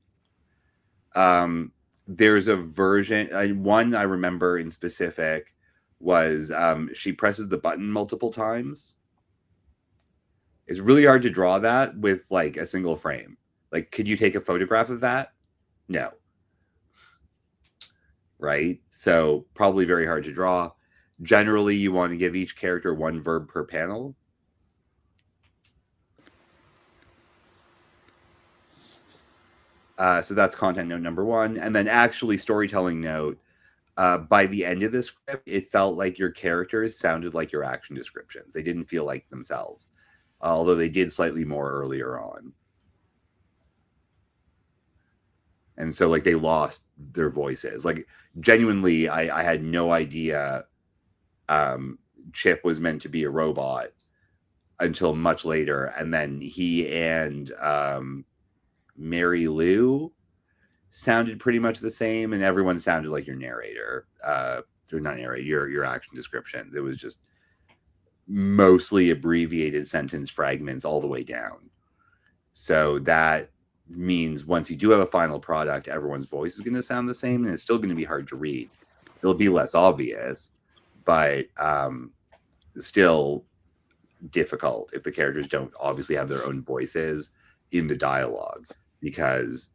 There's a version, one I remember in specific was she presses the button multiple times. It's really hard to draw that with like a single frame. Like, could you take a photograph of that? No. Right? So probably very hard to draw. Generally, you want to give each character one verb per panel. So that's content note number 1. And then actually storytelling note, by the end of the script, it felt like your characters sounded like your action descriptions. They didn't feel like themselves, although they did slightly more earlier on. And so like they lost their voices. Like genuinely, I had no idea Chip was meant to be a robot until much later. And then he and Mary Lou sounded pretty much the same, and everyone sounded like your narrator. Or not narrator, your action descriptions. It was just mostly abbreviated sentence fragments all the way down. So that means once you do have a final product, everyone's voice is going to sound the same, and it's still going to be hard to read. It'll be less obvious, but still difficult if the characters don't obviously have their own voices in the dialogue, because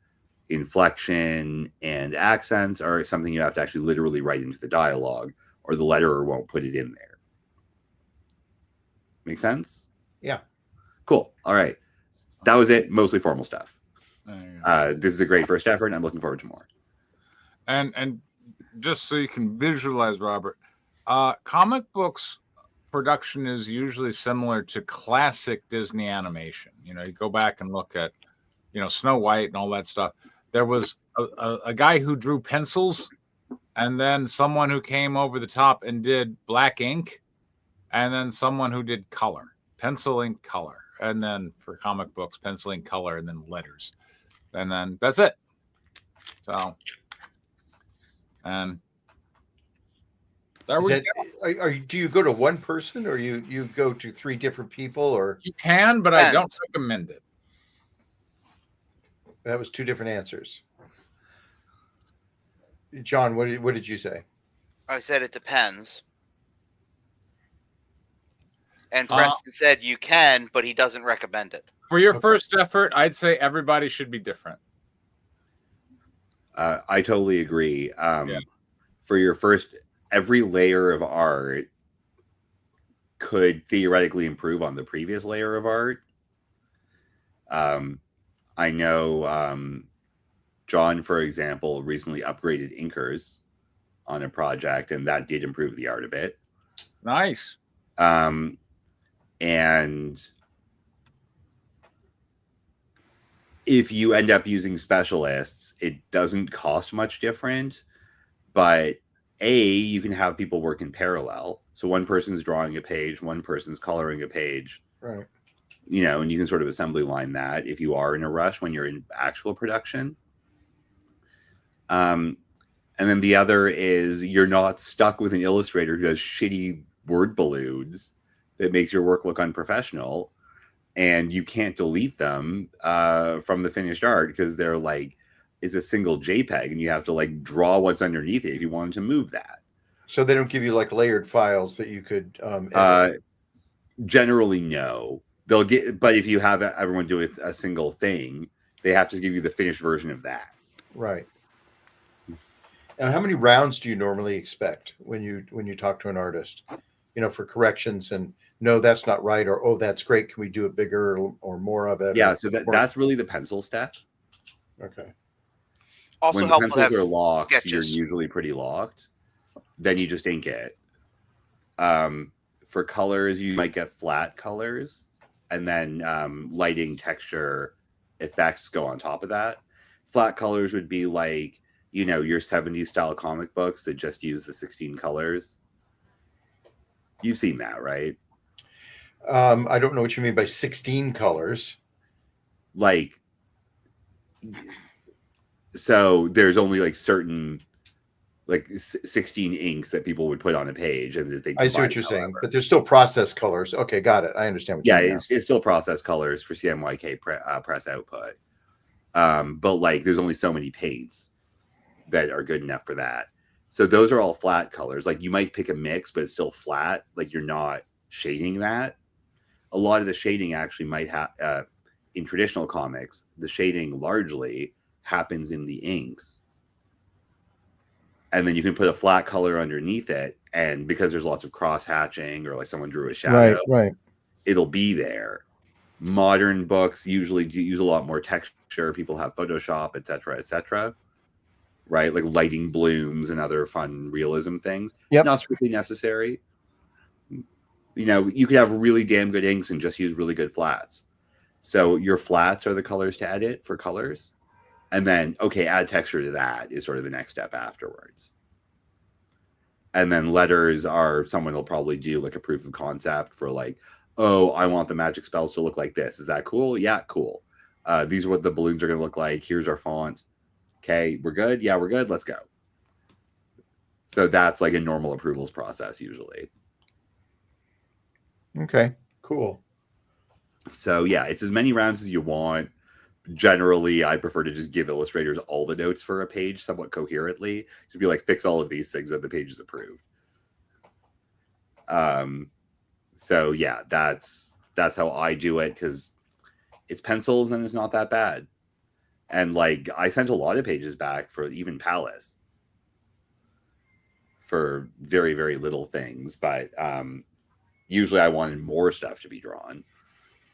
inflection and accents are something you have to actually literally write into the dialogue, or the letterer won't put it in there. Make sense? Yeah. Cool. All right. That was it. Mostly formal stuff. There you go. This is a great first effort, and I'm looking forward to more. And just so you can visualize, Robert, comic books production is usually similar to classic Disney animation. You know, you go back and look at, you know, Snow White and all that stuff. There was a guy who drew pencils, and then someone who came over the top and did black ink, and then someone who did color, pencil, ink, color. And then for comic books, pencil, ink, color, and then letters. And then that's it. So, and there we go. Do you go to one person, or you go to 3 different people, or You can, but I don't recommend it. that was 2 different answers? John, what did you say? I said it depends. And Preston said you can, but he doesn't recommend it. For your first effort, I'd say everybody should be different. I totally agree. For your first, every layer of art could theoretically improve on the previous layer of art. I know John, for example, recently upgraded inkers on a project, and that did improve the art a bit. Nice. And if you end up using specialists, it doesn't cost much different, but you can have people work in parallel. So one person's drawing a page, one person's coloring a page. Right. You know, and you can sort of assembly line that if you are in a rush when you're in actual production. And then the other is you're not stuck with an illustrator who does shitty word balloons that makes your work look unprofessional, and you can't delete them from the finished art because they're like, it's a single JPEG, and you have to like draw what's underneath it if you wanted to move that. So they don't give you like layered files that you could edit? Generally, no. They'll get, but if you have everyone do a single thing, they have to give you the finished version of that. Right. And how many rounds do you normally expect when you talk to an artist? You know, for corrections and no, that's not right, or oh, that's great. Can we do it bigger or more of it? Yeah, so that's really the pencil step. Okay. Also when helpful to pencils have are locked, sketches. you're usually pretty locked. Then you just ink it. For colors, you might get flat colors, and then lighting, texture, effects go on top of that. Flat colors would be like, you know, your 70s style comic books that just use the 16 colors. You've seen that, right? I don't know what you mean by 16 colors. Like, so there's only like certain, like 16 inks that people would put on a page, and that they. I see what you're saying, but there's still process colors. Okay, got it. I understand what you mean. Yeah, it's still process colors for CMYK press output. But like, there's only so many paints that are good enough for that. So those are all flat colors. Like you might pick a mix, but it's still flat. Like you're not shading that. A lot of the shading actually might have, in traditional comics, the shading largely happens in the inks. and then you can put a flat color underneath it. And because there's lots of cross hatching or like someone drew a shadow, Right. it'll be there. Modern books usually use a lot more texture. People have Photoshop, etc., right? Like lighting blooms and other fun realism things. Yep. Not strictly necessary. You know, you could have really damn good inks and just use really good flats. So your flats are the colors to edit for colors. And then, okay, add texture to that is sort of the next step afterwards. And then letters are, someone will probably do like a proof of concept for like, oh, I want the magic spells to look like this. Is that cool? Yeah, cool. These are what the balloons are going to look like. Here's our font. Okay, we're good. Yeah, we're good. Let's go. So that's like a normal approvals process usually. Okay, cool. So yeah, it's as many rounds as you want. Generally, I prefer to just give illustrators all the notes for a page somewhat coherently. Just be like, fix all of these things and the page is approved. So yeah, that's how I do it, because it's pencils and it's not that bad. And like, I sent a lot of pages back for even Palace for very, very little things, but usually I wanted more stuff to be drawn.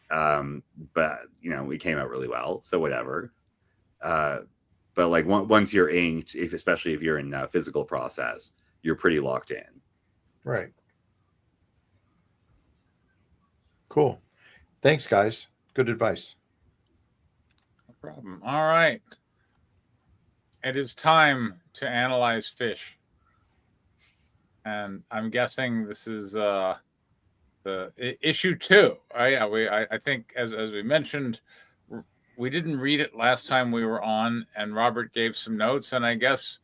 But you know, it came out really well, so whatever. But like once you're inked, especially if you're in a physical process, you're pretty locked in. Right. Cool. Thanks, guys. Good advice. No problem. All right. It is time to analyze fish. And I'm guessing this is the issue 2. I think as we mentioned, we didn't read it last time we were on, and Robert gave some notes, and I guess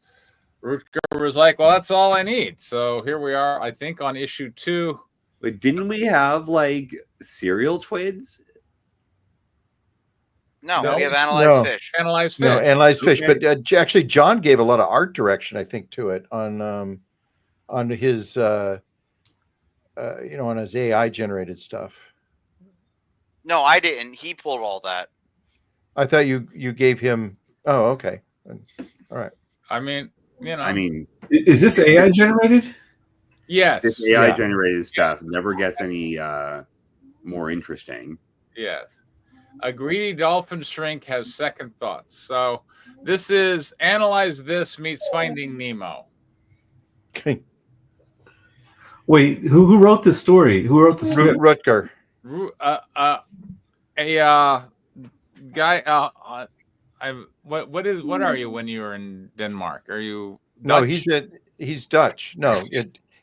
Rutger was like, well, that's all I need. So here we are, I think, on issue 2. But didn't we have like serial twins? No, No. we have analyzed No. fish. Analyze fish. No, analyze fish, Okay. but actually, John gave a lot of art direction, I think, to it on his on his AI generated stuff. No, I didn't. He pulled all that. I thought you gave him. Oh, okay. All right. I mean, you know. I mean, Is this AI generated? yes. this AI Yeah. generated stuff never gets any more interesting. Yes. A greedy dolphin shrink has second thoughts. So this is Analyze This meets Finding Nemo. Okay. Wait, who wrote this story? Who wrote the script? Rutger. A guy. What are you when you were in Denmark? Are you No, Dutch? he's Dutch. No,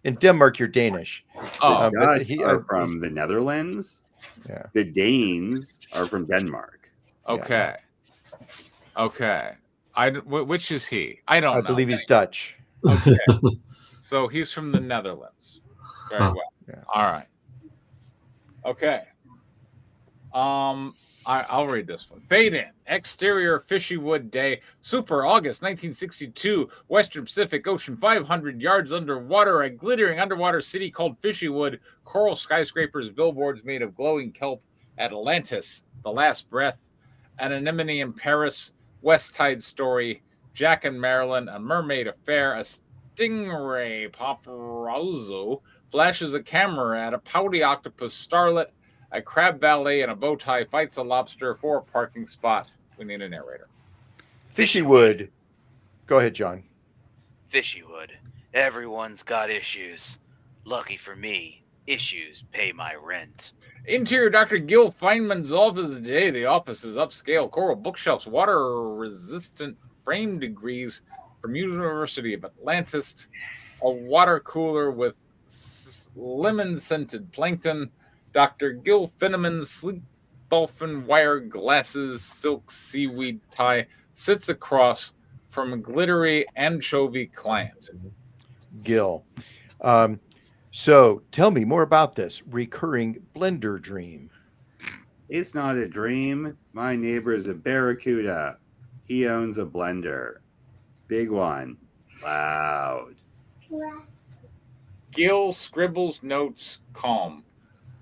in Denmark you're Danish. Oh, The but Dutch are from the Netherlands. Yeah. The Danes are from Denmark. okay. Okay. Which is he? I don't I know. believe he's Dutch. Okay. So he's from the Netherlands. Very Huh. well. Yeah. All right. Okay. I'll read this one. Fade in. Exterior Fishy Wood Day. Super August 1962. Western Pacific Ocean. 500 yards underwater. A glittering underwater city called Fishy Wood. Coral skyscrapers. Billboards made of glowing kelp. Atlantis. The Last Breath. An anemone in Paris. West Tide Story. Jack and Marilyn. A mermaid affair. A stingray paparazzo flashes a camera at a pouty octopus starlet. A crab valet in a bow tie fights a lobster for a parking spot. We need a narrator. Fishywood. Go ahead, John. Fishywood. Everyone's got issues. Lucky for me, issues pay my rent. Interior Dr. Gil Feynman's office today. The office is upscale. Coral bookshelves, water-resistant frame degrees from University of Atlantis. A water cooler with lemon-scented plankton. Dr. Gil Finneman's sleek dolphin wire glasses, silk seaweed tie sits across from a glittery anchovy client. Gil. So tell me more about this recurring blender dream. It's not a dream. My neighbor is a barracuda. He owns a blender. Big one. Loud. Gil scribbles notes calm.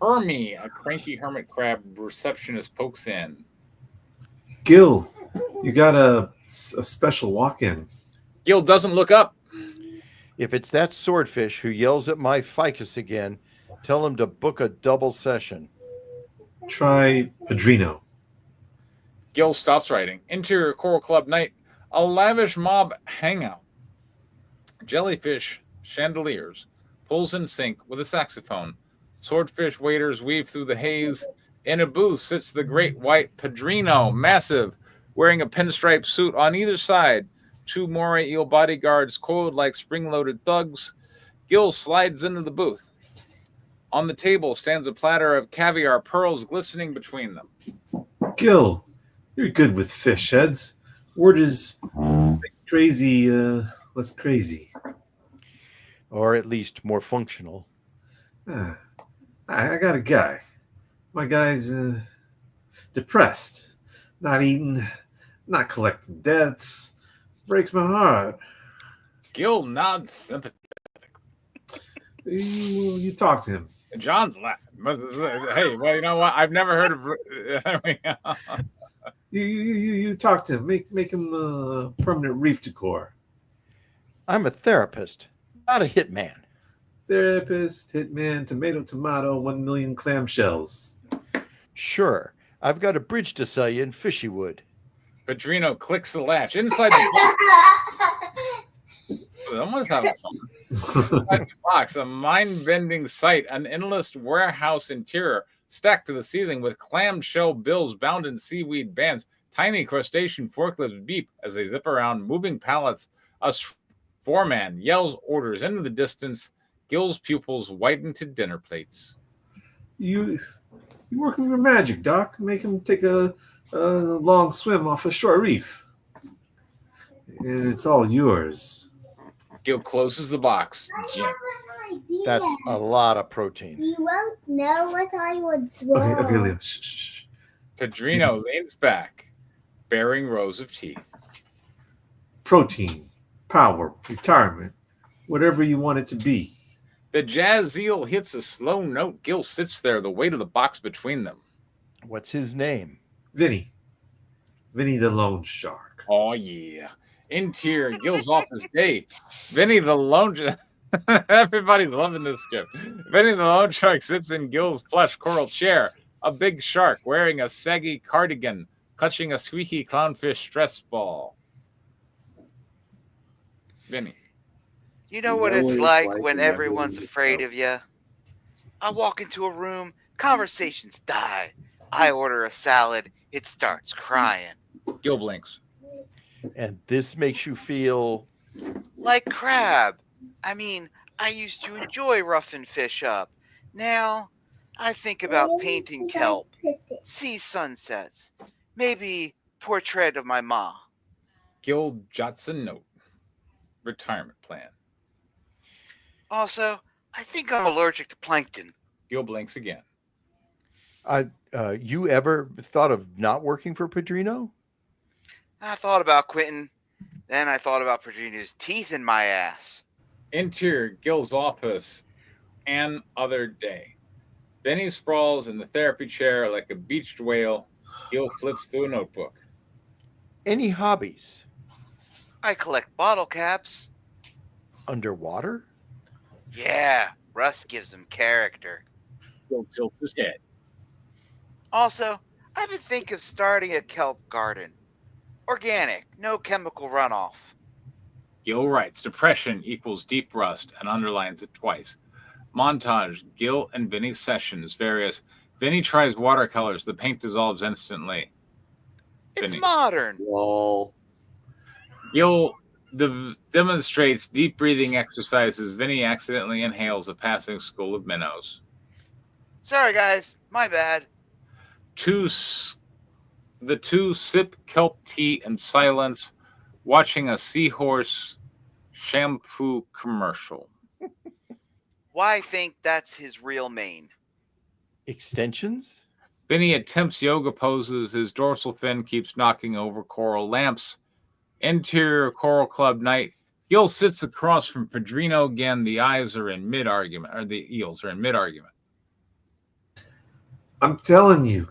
Hermie, a cranky hermit crab receptionist, pokes in. Gil, you got a special walk-in. Gil doesn't look up. If it's that swordfish who yells at my ficus again, tell him to book a double session. Try Padrino. Gil stops writing. Interior Coral Club night. A lavish mob hangout. Jellyfish chandeliers. Pulls in sync with a saxophone. Swordfish waiters weave through the haze. In a booth sits the great white Padrino, massive, wearing a pinstripe suit on either side. 2 moray eel bodyguards coiled like spring-loaded thugs. Gil slides into the booth. On the table stands a platter of caviar, pearls glistening between them. Gil, you're good with fish heads. Word is crazy, less crazy. Or at least more functional. I got a guy. My guy's depressed, not eating, not collecting debts. Breaks my heart. Gil nods sympathetic. You talk to him. John's laughing. Hey, well, you know what? I've never heard of. You talk to him. Make him permanent reef decor. I'm a therapist, not a hitman. Therapist, hitman, tomato, 1 million clamshells. Sure, I've got a bridge to sell you in Fishywood. Padrino clicks the latch. Inside the box. Someone's having fun. Inside the box, a mind-bending sight, an endless warehouse interior stacked to the ceiling with clamshell bills bound in seaweed bands. Tiny crustacean forklifts beep as they zip around, moving pallets. A foreman yells orders into the distance. Gil's pupils widen to dinner plates. You working your magic, Doc. Make him take a long swim off a short reef. And it's all yours. Gil closes the box. That's a lot of protein. You won't know what I would swallow. Okay, Leo. Shh. Padrino leans back, baring rows of teeth. Protein, power, retirement, whatever you want it to be. The jazz eel hits a slow note. Gil sits there, the weight of the box between them. What's his name? Vinny the loan shark. Oh, yeah. Interior, Gil's office day. Vinny the lone... Everybody's loving this script. Vinny the lone shark sits in Gil's plush coral chair. A big shark wearing a saggy cardigan, clutching a squeaky clownfish stress ball. Vinny. You know what it's like when everyone's afraid of you? I walk into a room, conversations die. I order a salad, it starts crying. Gil blinks. And this makes you feel... Like crab. I mean, I used to enjoy roughing fish up. Now, I think about painting kelp, see sunsets, maybe portrait of my ma. Gil jots a note. Retirement plan. Also, I think I'm allergic to plankton. Gil blinks again. You ever thought of not working for Padrino? I thought about quitting. Then I thought about Padrino's teeth in my ass. Interior, Gil's office. An other day. Benny sprawls in the therapy chair like a beached whale. Gil flips through a notebook. Any hobbies? I collect bottle caps. Underwater? Yeah, Russ gives them character. Gil tilts his head. Also, I've been thinking of starting a kelp garden. Organic, no chemical runoff. Gil writes, depression equals deep rust, and underlines it twice. Montage, Gil and Vinny sessions, various. Vinny tries watercolors. The paint dissolves instantly. It's Vinny. modern. Lol. Gil demonstrates deep breathing exercises. Vinny accidentally inhales a passing school of minnows. Sorry, guys. My bad. The two sip kelp tea in silence, watching a seahorse shampoo commercial. Why think that's his real mane? Extensions? Vinny attempts yoga poses. His dorsal fin keeps knocking over coral lamps. Interior Coral Club night. Gil sits across from Padrino again. The eyes are in mid-argument, or the eels are in mid-argument. I'm telling you,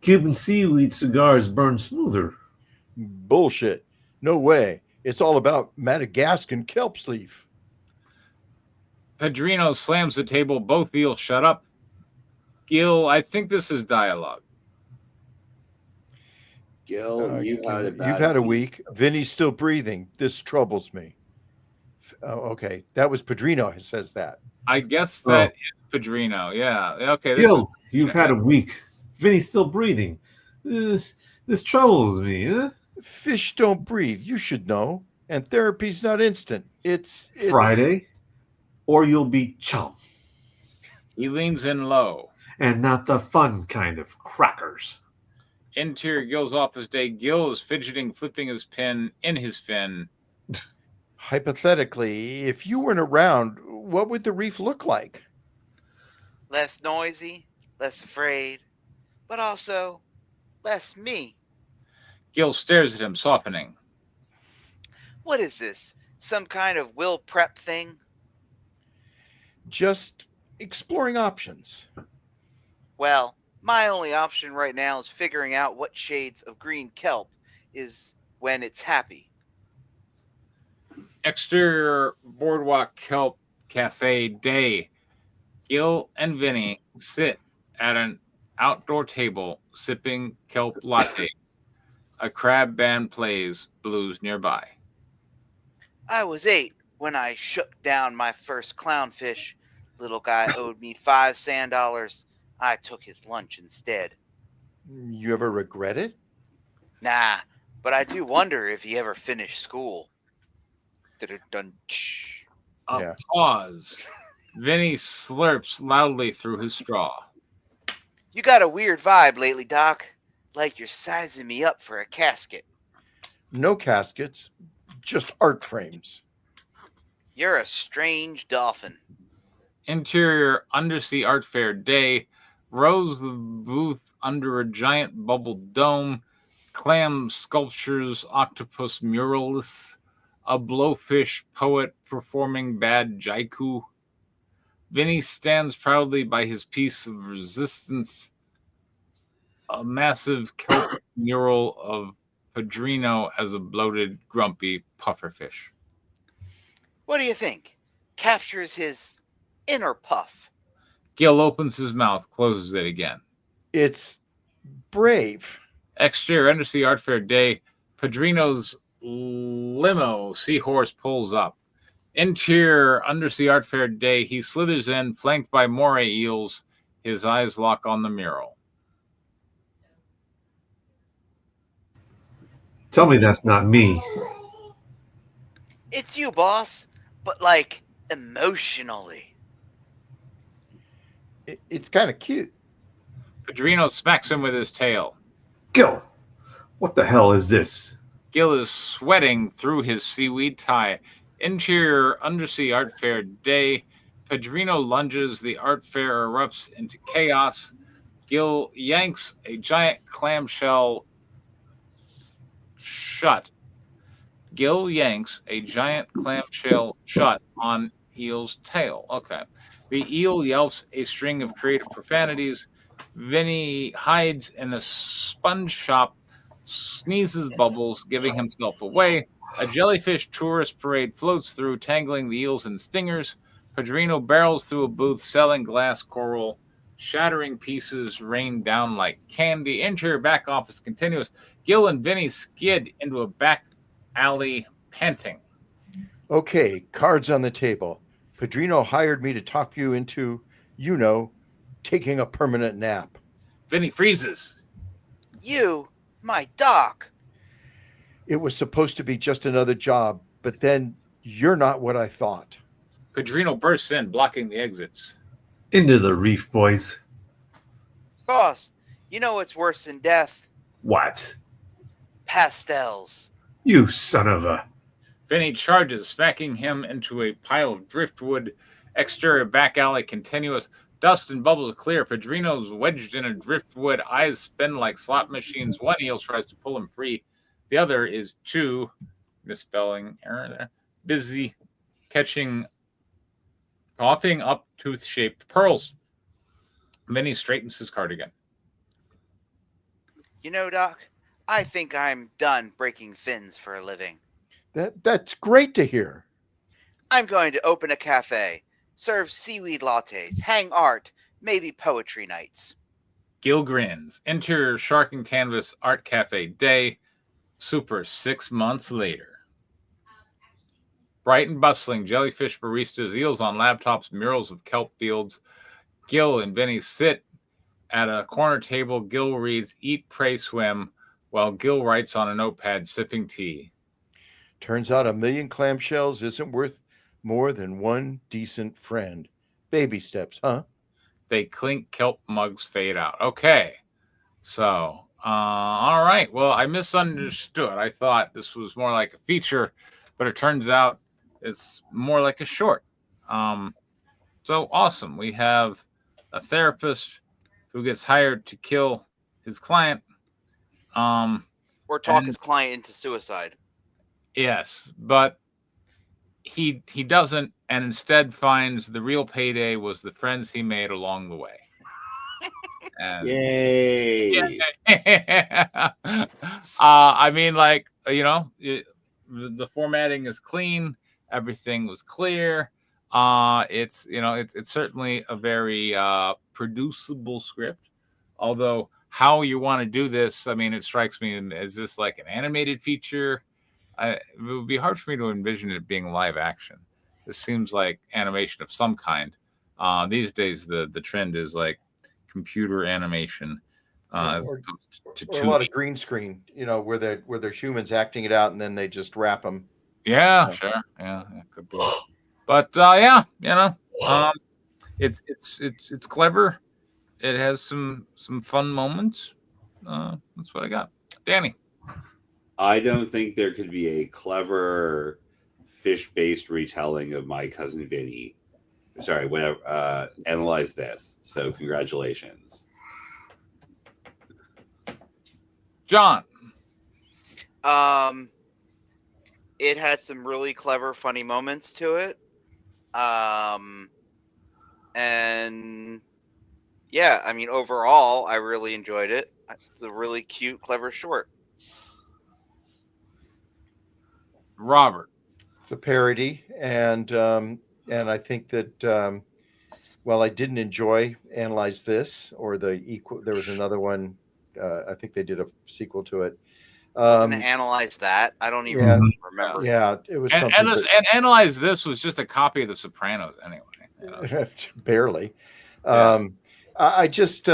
Cuban seaweed cigars burn smoother. Bullshit. No way. It's all about Madagascan kelp leaf. Pedrino slams the table. Both eels shut up. Gil, I think this is dialogue. Gil, You've had a week. Vinny's still breathing. This troubles me. Okay, that was Padrino who says that. I guess that is Pedrino. Yeah. Okay. Gil, you've had a week. Vinny's still breathing. This troubles me. Huh? Fish don't breathe. You should know. And therapy's not instant. It's Friday, or you'll be chum. He leans in low. And not the fun kind of crackers. Interior Gil's office day. Gil is fidgeting, flipping his pen in his fin. Hypothetically, if you weren't around, what would the reef look like? Less noisy, less afraid, but also less me. Gil stares at him, softening. What is this? Some kind of will prep thing? Just exploring options. Well, my only option right now is figuring out what shades of green kelp is when it's happy. Exterior Boardwalk Kelp Cafe day. Gil and Vinny sit at an outdoor table sipping kelp latte. A crab band plays blues nearby. I was 8 when I shook down my first clownfish. Little guy owed me 5 sand dollars. I took his lunch instead. You ever regret it? Nah, but I do wonder if he ever finished school. A pause. Vinny slurps loudly through his straw. You got a weird vibe lately, Doc. Like you're sizing me up for a casket. No caskets, just art frames. You're a strange dolphin. Interior Undersea Art Fair day. Rose the booth under a giant bubble dome. Clam sculptures, octopus murals. A blowfish poet performing bad jaiku. Vinny stands proudly by his piece of resistance. A massive kelp mural of Padrino as a bloated, grumpy pufferfish. What do you think? Captures his inner puff. Gil opens his mouth, closes it again. It's brave. Exterior Undersea Art Fair day. Padrino's limo seahorse pulls up. Interior Undersea Art Fair day. He slithers in, flanked by moray eels. His eyes lock on the mural. Tell me that's not me. It's you, boss. But like, emotionally. It's kind of cute. Padrino smacks him with his tail. Gil, what the hell is this? Gil is sweating through his seaweed tie. Interior Undersea Art Fair day. Padrino lunges. The art fair erupts into chaos. Gil yanks a giant clamshell shut. Gil yanks a giant clamshell shut on eel's tail. Okay. The eel yelps a string of creative profanities. Vinny hides in a sponge shop, sneezes bubbles, giving himself away. A jellyfish tourist parade floats through, tangling the eels and stingers. Padrino barrels through a booth selling glass coral. Shattering pieces rain down like candy. Interior back office continuous. Gil and Vinny skid into a back alley, panting. Okay, cards on the table. Padrino hired me to talk you into, taking a permanent nap. Vinny freezes. You, my Doc. It was supposed to be just another job, but then you're not what I thought. Padrino bursts in, blocking the exits. Into the reef, boys. Boss, you know what's worse than death? What? Pastels. You son of a... Vinny charges, smacking him into a pile of driftwood. Exterior back alley continuous. Dust and bubbles clear. Padrino's wedged in a driftwood. Eyes spin like slot machines. One eel tries to pull him free. The other is too, misspelling error there, busy coughing up tooth-shaped pearls. Vinny straightens his cardigan. You know, Doc, I think I'm done breaking fins for a living. That's great to hear. I'm going to open a cafe. serve seaweed lattes, hang art, maybe poetry nights. Gil grins. Enter Shark and Canvas Art Cafe Day. Super 6 months later. Bright and bustling, jellyfish baristas, eels on laptops, murals of kelp fields. Gil and Benny sit at a corner table. Gil reads Eat, Pray, Swim, while Gil writes on a notepad, sipping tea. Turns out 1,000,000 clamshells isn't worth more than one decent friend. Baby steps, huh? They clink, kelp mugs fade out. Okay. So, all right. Well, I misunderstood. I thought this was more like a feature, but it turns out it's more like a short. So awesome. We have a therapist who gets hired to kill his client. Or talk his client into suicide. Yes, but he doesn't, and instead finds the real payday was the friends he made along the way. And Yay! I mean, like, the formatting is clean. Everything was clear. It's certainly a very producible script. Although how you want to do this, I mean, it strikes me as this like an animated feature. It would be hard for me to envision it being live action. This seems like animation of some kind. These days, the trend is like computer animation, as or, opposed to or a 2D. lot of green screen, where there's humans acting it out and then they just wrap them. Yeah, sure. Yeah, could be. But it's clever. It has some fun moments. That's what I got. Danny. I don't think there could be a clever fish-based retelling of My Cousin Vinny. Sorry, whatever. Analyze this. So congratulations. John. It had some really clever, funny moments to it. And yeah, I mean, overall, I really enjoyed it. It's a really cute, clever short. Robert. It's a parody, and I think that while I didn't enjoy Analyze This or the equal, there was another one. I think they did a sequel to it. Wasn't it Analyze That? I don't even remember. Yeah, it was And, something. and Analyze This was just a copy of The Sopranos, anyway. Barely. Yeah. I just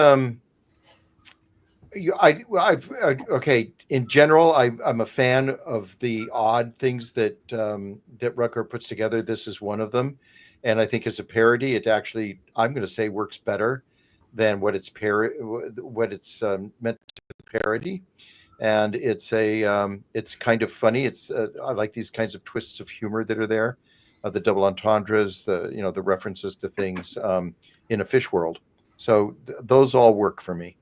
okay. In general, I'm a fan of the odd things that Rucker puts together. This is one of them, and I think as a parody, it actually, I'm going to say, works better than what it's meant to parody. And it's kind of funny. I like these kinds of twists of humor that are there, the double entendres, the references to things in a fish world. So those all work for me.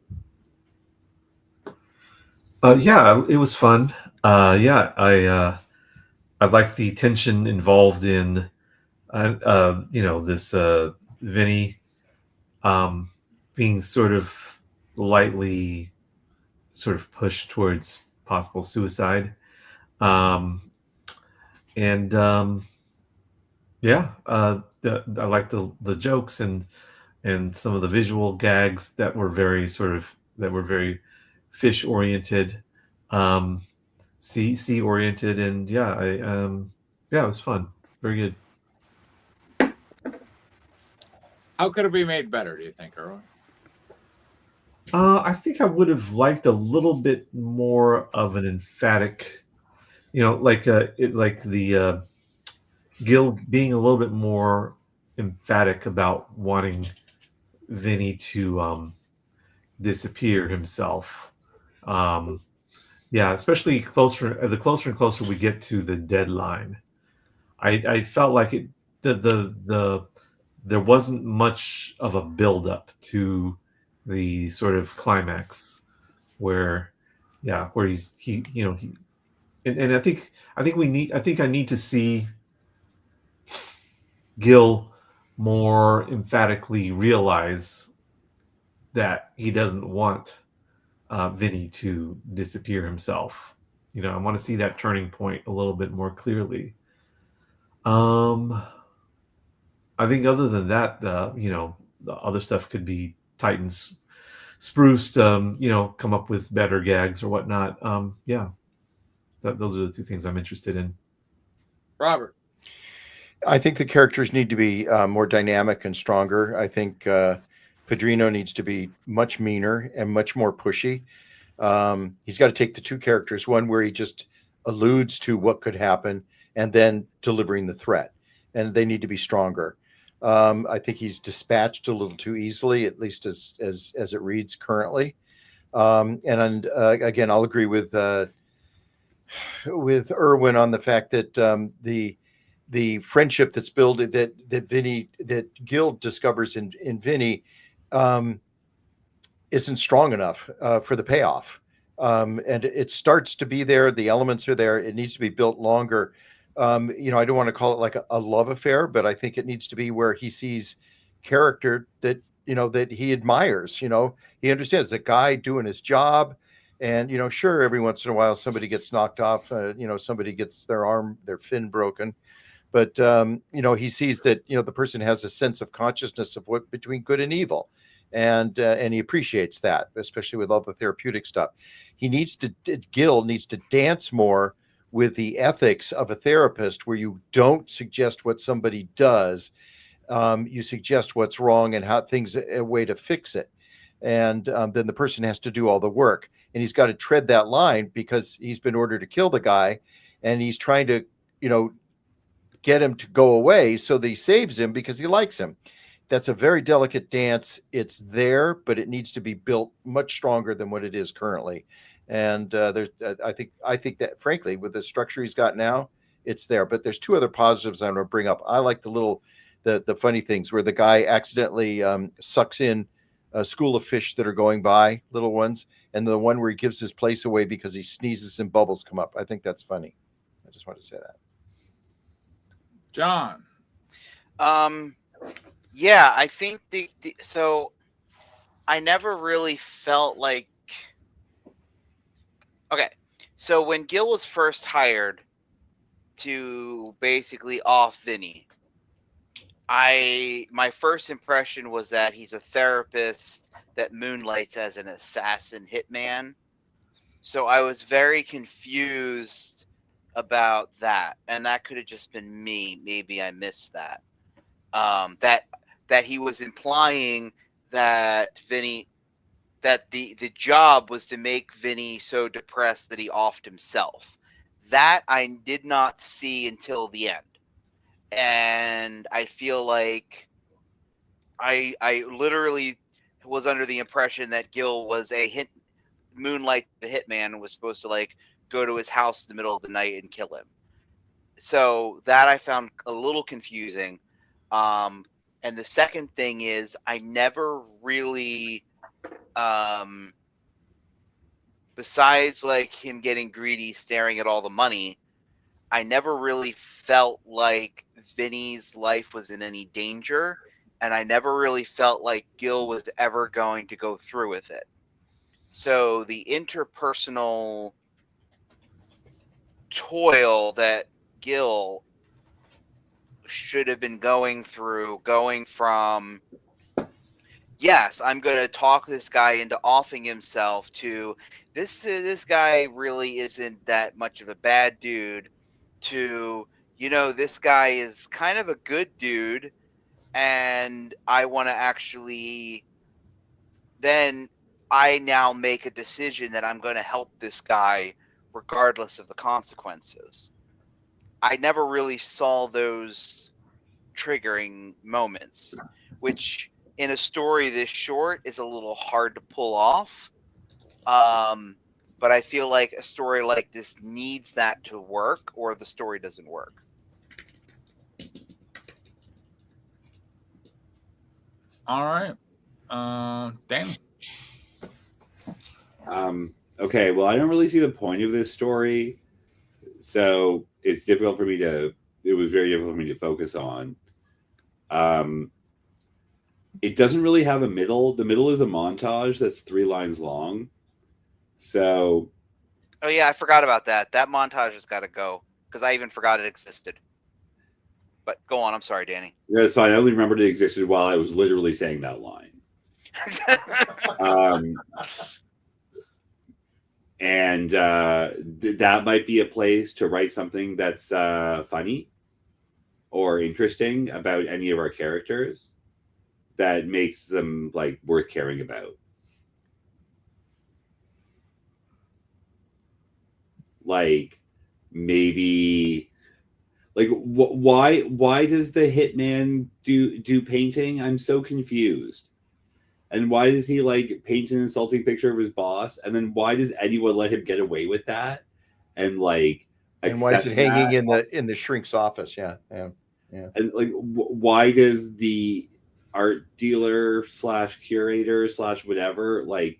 Yeah, it was fun. I like the tension involved in, this Vinny being sort of lightly sort of pushed towards possible suicide. I like the jokes and some of the visual gags that were very fish oriented, sea oriented, and it was fun. Very good. How could it be made better, do you think, Erwin? I think I would have liked a little bit more of an emphatic, like the Gil being a little bit more emphatic about wanting Vinny to disappear himself. Especially the closer and closer we get to the deadline, I felt like there wasn't much of a build up to the sort of climax where he's and I think I need to see Gil more emphatically realize that he doesn't want Vinny to disappear himself. I want to see that turning point a little bit more clearly. I think other than that, the other stuff could be Titans spruced, come up with better gags or whatnot. Yeah, those are the two things I'm interested in. Robert. I think the characters need to be more dynamic and stronger. I think Padrino needs to be much meaner and much more pushy. He's got to take the two characters, one where he just alludes to what could happen and then delivering the threat. And they need to be stronger. I think he's dispatched a little too easily, at least as it reads currently. And again, I'll agree with Irwin on the fact that the friendship that's built that Gil discovers in Vinny isn't strong enough for the payoff. And it starts to be there. The elements are there. It needs to be built longer. I don't want to call it like a love affair, but I think it needs to be where he sees character that he admires. He understands the guy doing his job. And, sure, every once in a while somebody gets knocked off, somebody gets their fin broken. But, he sees that, the person has a sense of consciousness of what between good and evil. And he appreciates that, especially with all the therapeutic stuff. Gil needs to dance more with the ethics of a therapist, where you don't suggest what somebody does. You suggest what's wrong and how a way to fix it. And then the person has to do all the work. And he's got to tread that line because he's been ordered to kill the guy. And he's trying to, get him to go away. So that he saves him because he likes him. That's a very delicate dance. It's there, but it needs to be built much stronger than what it is currently. And I think that, frankly, with the structure he's got now, it's there. But there's two other positives I'm going to bring up. I like the funny things where the guy accidentally sucks in a school of fish that are going by, little ones, and the one where he gives his place away because he sneezes and bubbles come up. I think that's funny. I just want to say that. John. Yeah, I think so I never really felt like, okay, so when Gil was first hired to basically off Vinny, my first impression was that he's a therapist that moonlights as an assassin hitman. So I was very confused about that, and that could have just been me. Maybe I missed that. That he was implying that Vinny, that the job was to make Vinny so depressed that he offed himself. That I did not see until the end. And I feel like I literally was under the impression that Gil was Moonlight the hitman, and was supposed to like go to his house in the middle of the night and kill him. So that I found a little confusing. And the second thing is, I never really, besides like him getting greedy, staring at all the money, I never really felt like Vinny's life was in any danger, and I never really felt like Gil was ever going to go through with it. So the interpersonal toil that Gil should have been going from, yes, I'm going to talk this guy into offing himself, to this guy really isn't that much of a bad dude, to, this guy is kind of a good dude, and I want to actually, then I now make a decision that I'm going to help this guy regardless of the consequences. I never really saw those triggering moments, which in a story this short is a little hard to pull off. But I feel like a story like this needs that to work, or the story doesn't work. All right. Danny. Okay, well, I don't really see the point of this story, so it's difficult for me to. It was very difficult for me to focus on. It doesn't really have a middle. The middle is a montage that's 3 lines long. So. Oh yeah, I forgot about that. That montage has got to go, because I even forgot it existed. But go on. I'm sorry, Danny. Yeah, it's fine. I only remembered it existed while I was literally saying that line. And that might be a place to write something that's funny or interesting about any of our characters that makes them like worth caring about. Like maybe like why does the hitman do painting? I'm so confused. And why does he like paint an insulting picture of his boss? And then why does anyone let him get away with that? And like, And why is it hanging that? in the shrink's office? Yeah. And like, why does the art dealer / curator / whatever like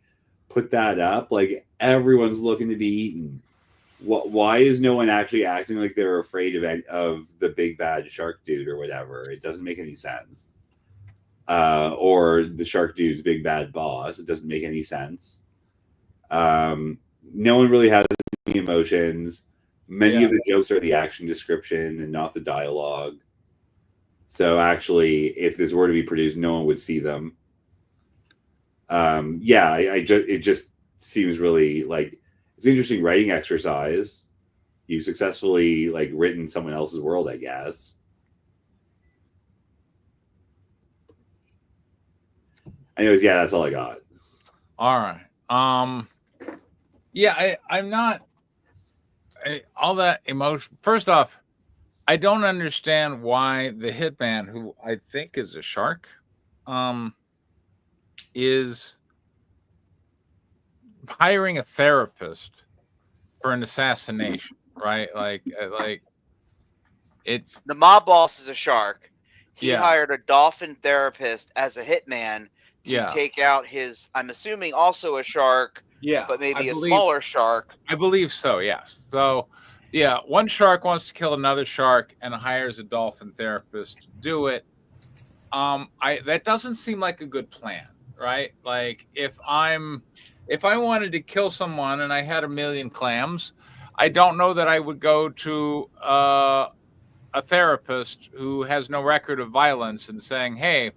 put that up? Like everyone's looking to be eaten. Why is no one actually acting like they're afraid of the big bad shark dude or whatever? It doesn't make any sense. Or the shark dude's big bad boss. It doesn't make any sense. No one really has any emotions. Many of the jokes are the action description and not the dialogue. So actually, if this were to be produced, no one would see them. It just seems really like it's an interesting writing exercise. You've successfully like written someone else's world, I guess. Anyways, yeah, that's all I got. All right. I'm not all that emotion. First off, I don't understand why the hitman, who I think is a shark, is hiring a therapist for an assassination, right? Like it. The mob boss is a shark. He Yeah. hired a dolphin therapist as a hitman to Yeah. take out his, I'm assuming also a shark, Yeah, but maybe I a believe- smaller shark. I believe so, yes. So, yeah, one shark wants to kill another shark and hires a dolphin therapist to do it. That doesn't seem like a good plan, right? Like if I wanted to kill someone and I had 1 million clams, I don't know that I would go to a therapist who has no record of violence and saying, "Hey,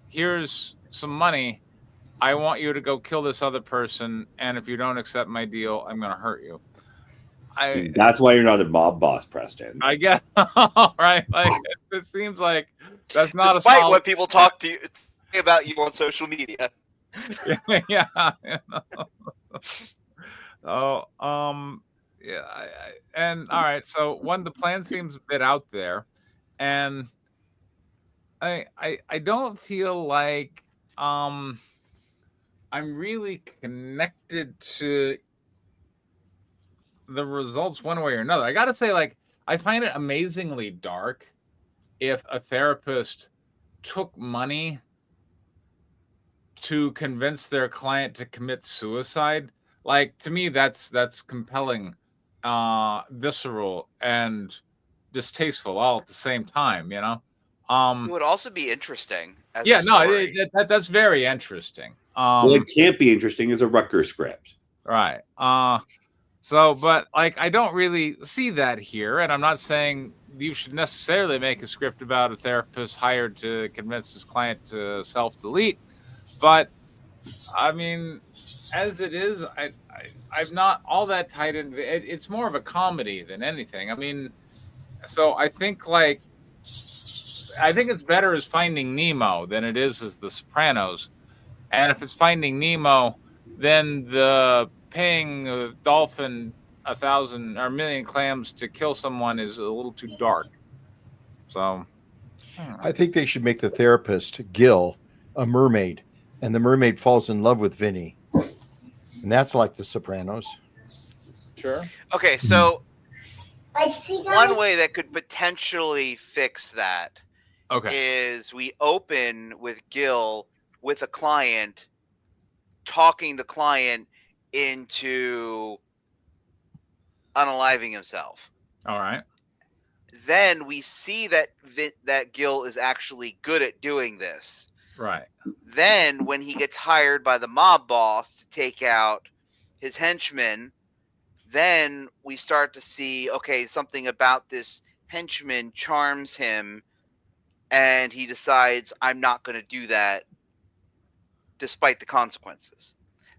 here's some money. I want you to go kill this other person, and if you don't accept my deal, I'm going to hurt you." That's why you're not a mob boss, Preston. I guess, right? Like it seems like that's not Despite a solid. what people talk to you about you on social media. Yeah. Oh, yeah. And all right. So the plan seems a bit out there, and I don't feel like I'm really connected to the results one way or another. I got to say, like, I find it amazingly dark if a therapist took money to convince their client to commit suicide. Like, to me, that's compelling, visceral, and distasteful all at the same time, you know? It would also be interesting. As Yeah, a no, story. that's very interesting. Well, it can't be interesting as a Rutgers script. Right. So, but like, I don't really see that here, and I'm not saying you should necessarily make a script about a therapist hired to convince his client to self-delete, but I mean, as it is, I'm not all that tied in. It's more of a comedy than anything. I mean, so I think it's better as Finding Nemo than it is as The Sopranos, and if it's Finding Nemo, then the paying a dolphin 1,000 or 1 million clams to kill someone is a little too dark. So I think they should make the therapist Gil a mermaid, and the mermaid falls in love with Vinny, and that's like The Sopranos. sure. Okay, so I see, guys. one way that could potentially fix that is we open with Gil with a client, talking the client into unaliving himself. All right. Then we see that that Gil is actually good at doing this. Right. Then when he gets hired by the mob boss to take out his henchmen, then we start to see, okay, something about this henchman charms him and he decides, I'm not going to do that despite the consequences.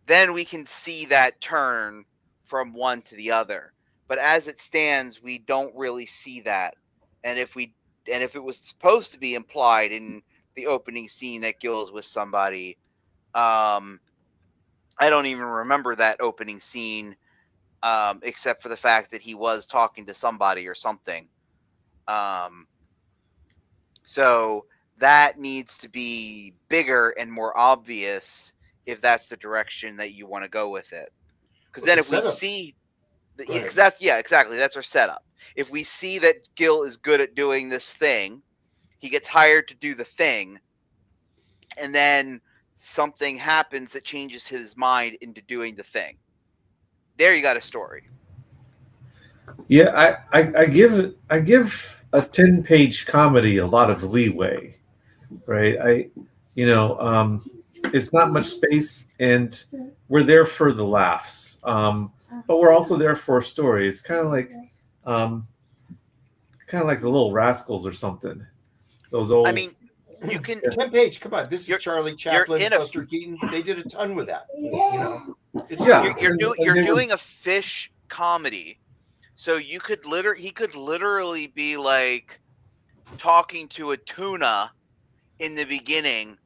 Then we can see that turn from one to the other. But as it stands, we don't really see that. And if it was supposed to be implied in the opening scene that Gil is with somebody, I don't even remember that opening scene, except for the fact that he was talking to somebody or something. So that needs to be bigger and more obvious if that's the direction that you want to go with it. Because then if we see, exactly, that's our setup. If we see that Gil is good at doing this thing, he gets hired to do the thing, and then something happens that changes his mind into doing the thing. There you got a story. Yeah, I give a 10-page comedy a lot of leeway, right? It's not much space, and we're there for the laughs, but we're also there for a story. It's kind of like the Little Rascals or something. Those old. I mean, you can 10-page. Come on, this is Charlie Chaplin, Buster Keaton. They did a ton with that. You're doing a fish comedy, so he could literally be like talking to a tuna in the beginning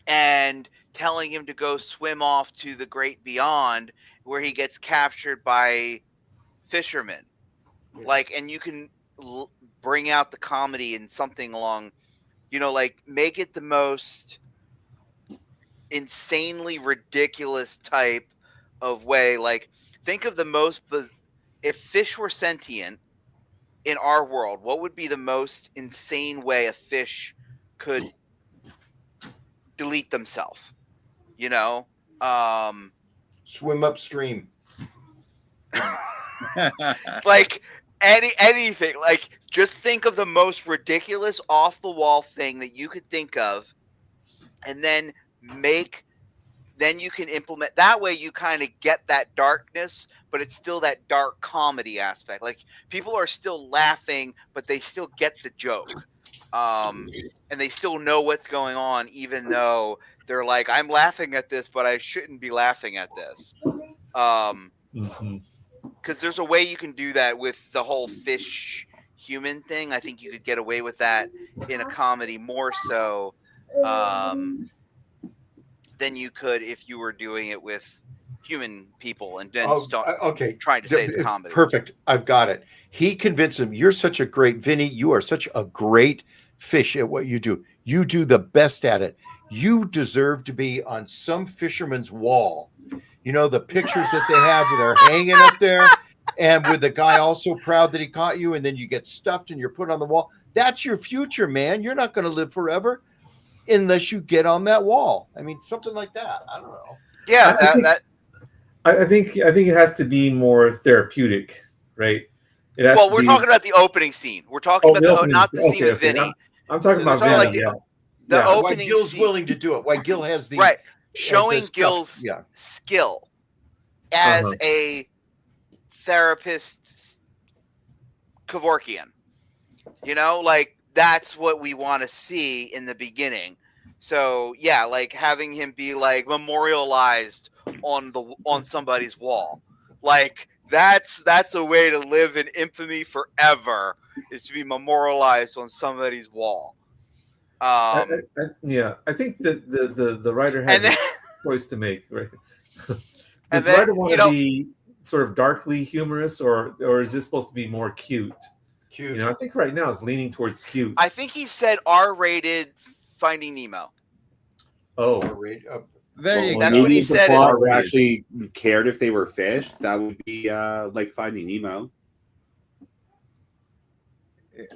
and telling him to go swim off to the great beyond, where he gets captured by fishermen. And you can bring out the comedy in something along, make it the most insanely ridiculous type of way. Like, think of the most, if fish were sentient in our world, what would be the most insane way a fish could delete themselves? Swim upstream. Like anything. Like, just think of the most ridiculous off the wall thing that you could think of, and then you can implement that way. You kind of get that darkness, but it's still that dark comedy aspect. Like, people are still laughing, but they still get the joke. And they still know what's going on, even though they're like, I'm laughing at this, but I shouldn't be laughing at this. Because there's a way you can do that with the whole fish human thing. I think you could get away with that in a comedy more so than you could if you were doing it with human people and then trying to say it's comedy. Perfect. I've got it. He convinced him, you're such a great, Vinny, you are such a great fish at what you do. You do the best at it. You deserve to be on some fisherman's wall. The pictures that they have where they're hanging up there, and with the guy also proud that he caught you, and then you get stuffed and you're put on the wall. That's your future, man. You're not going to live forever unless you get on that wall. I mean, something like that. I don't know. Yeah, I think it has to be more therapeutic, right? We're talking about the opening scene. We're talking about not the scene with Vinny. I'm talking about Vinny. The opening why Gil's scene. Willing to do it. Why Gil has the right. Showing Gil's skill as a therapist Kevorkian. That's what we want to see in the beginning. So like having him be like memorialized on somebody's wall. Like, that's a way to live in infamy forever, is to be memorialized on somebody's wall. I think that the writer has a choice to make, right? Does the writer want to be sort of darkly humorous, or is this supposed to be more cute? Cute. I think right now it's leaning towards cute. I think he said R-rated Finding Nemo. Oh, there you go. That's what he said. If they actually cared if they were fish, that would be like Finding Nemo.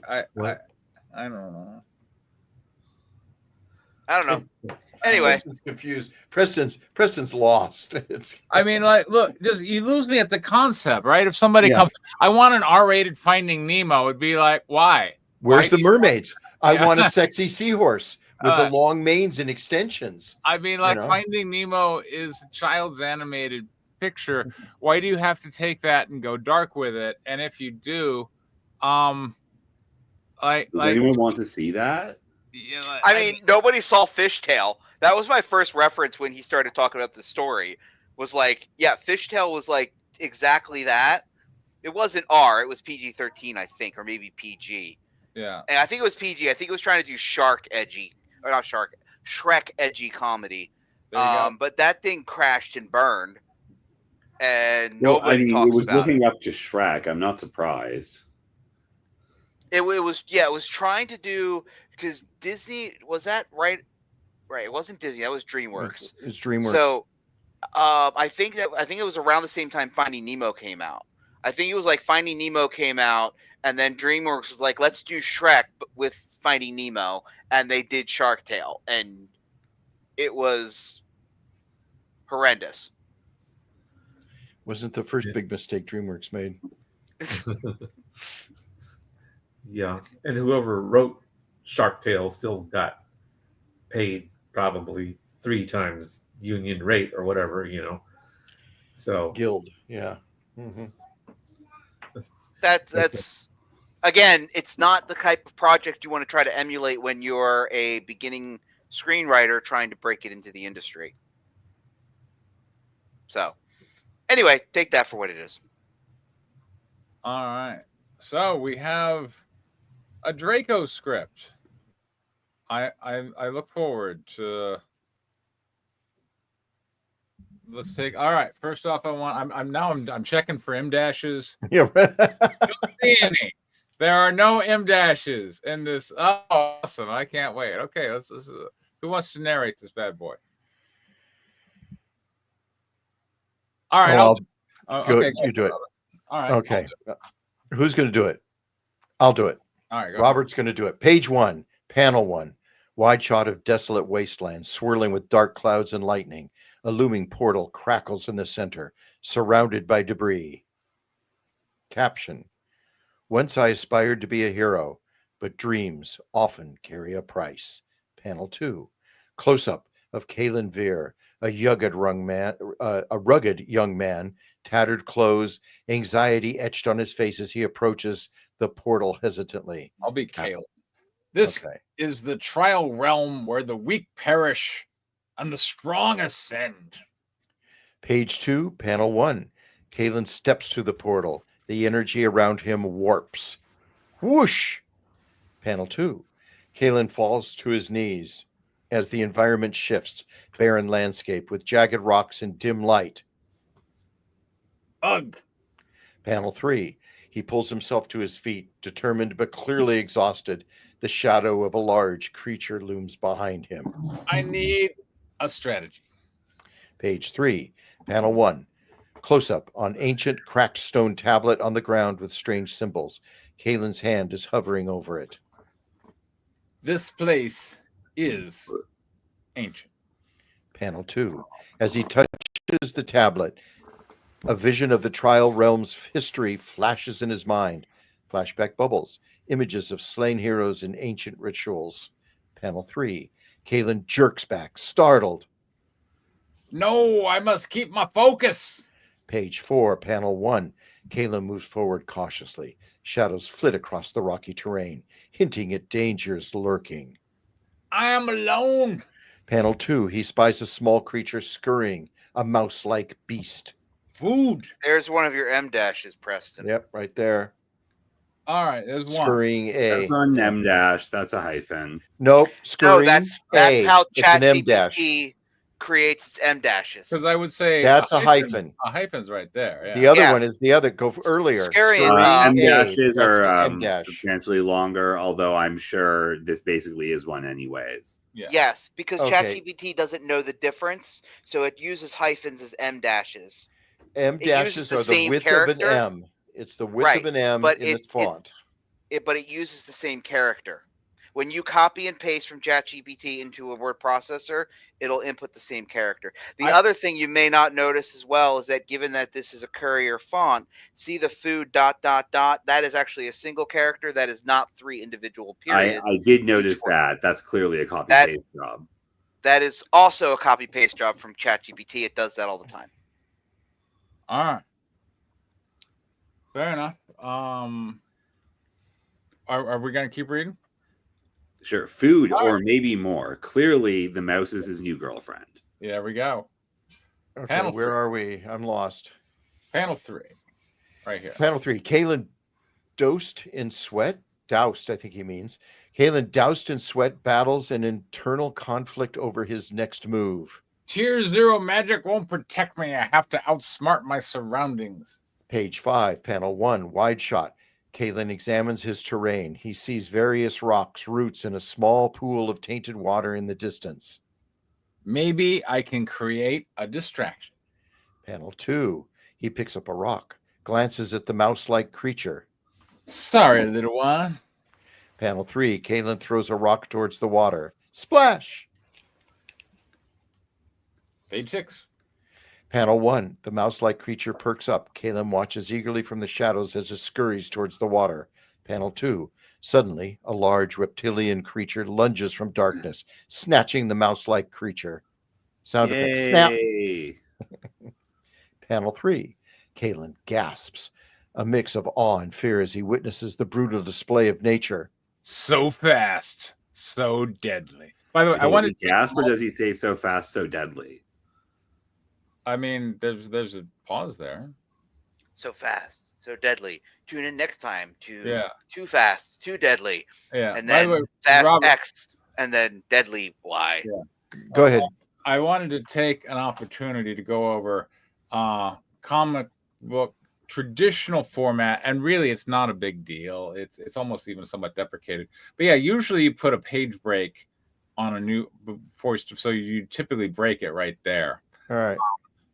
I don't know. I don't know. Anyway, Preston's confused. Preston's lost. I mean, look, you lose me at the concept, right? If somebody comes, I want an R-rated Finding Nemo, it'd be like, why? Where's the mermaids? I want a sexy seahorse with the long manes and extensions. I mean, Finding Nemo is a child's animated picture. Why do you have to take that and go dark with it? And if you do, Does anyone want to see that? Yeah, I mean, nobody saw Fishtail. That was my first reference when he started talking about the story. Was like, yeah, Fishtail was like exactly that. It wasn't R. It was PG-13, I think, or maybe PG. yeah. And I think it was PG. I think it was trying to do Shrek edgy comedy. There you go. But that thing crashed and burned, and No, nobody it talks was about looking it. up to Shrek. I'm not surprised. It was trying to do, because Disney, was that right? Right, it wasn't Disney. That was DreamWorks. It's DreamWorks. So, I think it was around the same time Finding Nemo came out. I think it was like Finding Nemo came out, and then DreamWorks was like, let's do Shrek but with Finding Nemo, and they did Shark Tale, and it was horrendous. Wasn't the first big mistake DreamWorks made. Yeah, and whoever wrote Shark Tale still got paid probably 3 times union rate or whatever, So Guild, yeah. Mm-hmm. That's again, it's not the type of project you want to try to emulate when you're a beginning screenwriter trying to break it into the industry. So, anyway, take that for what it is. All right. So we have a Draco script. I look forward to. Let's take. All right. First off, I'm checking for M dashes. Yeah. Don't see any. There are no M dashes in this. Oh, awesome! I can't wait. Okay, let's who wants to narrate this bad boy? All right. Good. You do it. All right. Okay. Who's going to do it? I'll do it. All right. Robert's going to do it. Page 1, panel 1. Wide shot of desolate wasteland, swirling with dark clouds and lightning. A looming portal crackles in the center, surrounded by debris. Caption: Once I aspired to be a hero, but dreams often carry a price. Panel 2. Close-up of Kalen Veer, a rugged young man, tattered clothes, anxiety etched on his face as he approaches the portal hesitantly. I'll be Kale. This is the trial realm where the weak perish and the strong ascend. Page 2, panel 1. Kalen steps through the portal. The energy around him warps. Whoosh! Panel 2. Kalen falls to his knees as the environment shifts. Barren landscape with jagged rocks and dim light. Ugh. Panel 3. He pulls himself to his feet, determined but clearly exhausted. The shadow of a large creature looms behind him. I need a strategy. Page 3, panel 1. Close-up on ancient cracked stone tablet on the ground with strange symbols. Kalen's hand is hovering over it. This place is ancient. Panel 2. As he touches the tablet, a vision of the trial realm's history flashes in his mind. Flashback bubbles. Images of slain heroes in ancient rituals. Panel 3. Kalen jerks back, startled. No, I must keep my focus. Page 4, panel 1. Kalen moves forward cautiously. Shadows flit across the rocky terrain, hinting at dangers lurking. I am alone. Panel 2. He spies a small creature scurrying, a mouse-like beast. Food. There's one of your M dashes, Preston. Yep, right there. All right, there's one. Scurrying A. That's not an M dash. That's a hyphen. Nope. Scurrying that's A. how It's an M dash. ChatGPT creates its M dashes. Because I would say That's a hyphen. A hyphen's right there. Yeah. The other Yeah. one is the other. Go earlier. Scurrying M A. dashes That's are the M dash. substantially longer, although I'm sure this basically is one anyways. Yeah. Yes, because Okay. ChatGPT doesn't know the difference, so it uses hyphens as M dashes. M It dashes uses the are the same width character. of an M. It's the width Right, of an M but in the font. But it uses the same character. When you copy and paste from ChatGPT into a word processor, it'll input the same character. The other thing you may not notice as well is that given that this is a courier font, see the food ... that is actually a single character. That is not 3 individual periods. I did notice that. That's clearly a copy paste job. That is also a copy paste job from ChatGPT. It does that all the time. All right. Fair enough. Are we going to keep reading? Sure. Food or maybe more. Clearly, the mouse is his new girlfriend. Yeah, there we go. Okay, Panel where three. are we? I'm lost. Panel 3, right here. Panel 3. Kalen doused in sweat. Doused, I think he means. Kalen doused in sweat battles an internal conflict over his next move. Tier 0 magic won't protect me. I have to outsmart my surroundings. Page 5, panel 1, wide shot. Kalen examines his terrain. He sees various rocks, roots, and a small pool of tainted water in the distance. Maybe I can create a distraction. Panel 2, he picks up a rock, glances at the mouse-like creature. Sorry, little one. Panel 3, Kalen throws a rock towards the water. Splash! Page 6. Panel 1, the mouse-like creature perks up. Kalen watches eagerly from the shadows as it scurries towards the water. Panel 2, suddenly, a large reptilian creature lunges from darkness, snatching the mouse-like creature. Sound effect, snap! Yay. Panel 3, Kalen gasps, a mix of awe and fear as he witnesses the brutal display of nature. So fast, so deadly. By the way, I Does wanted he gasp or does he say so fast, so deadly? I mean, there's a pause there. So fast, so deadly. Tune in next time to Yeah. Too Fast, Too Deadly, Yeah. and By the then way, Fast Robert, X, and then Deadly Y. Yeah. Go ahead. I wanted to take an opportunity to go over comic book traditional format, and really it's not a big deal. It's almost even somewhat deprecated. But yeah, usually you put a page break on a new voice, so you typically break it right there. All right.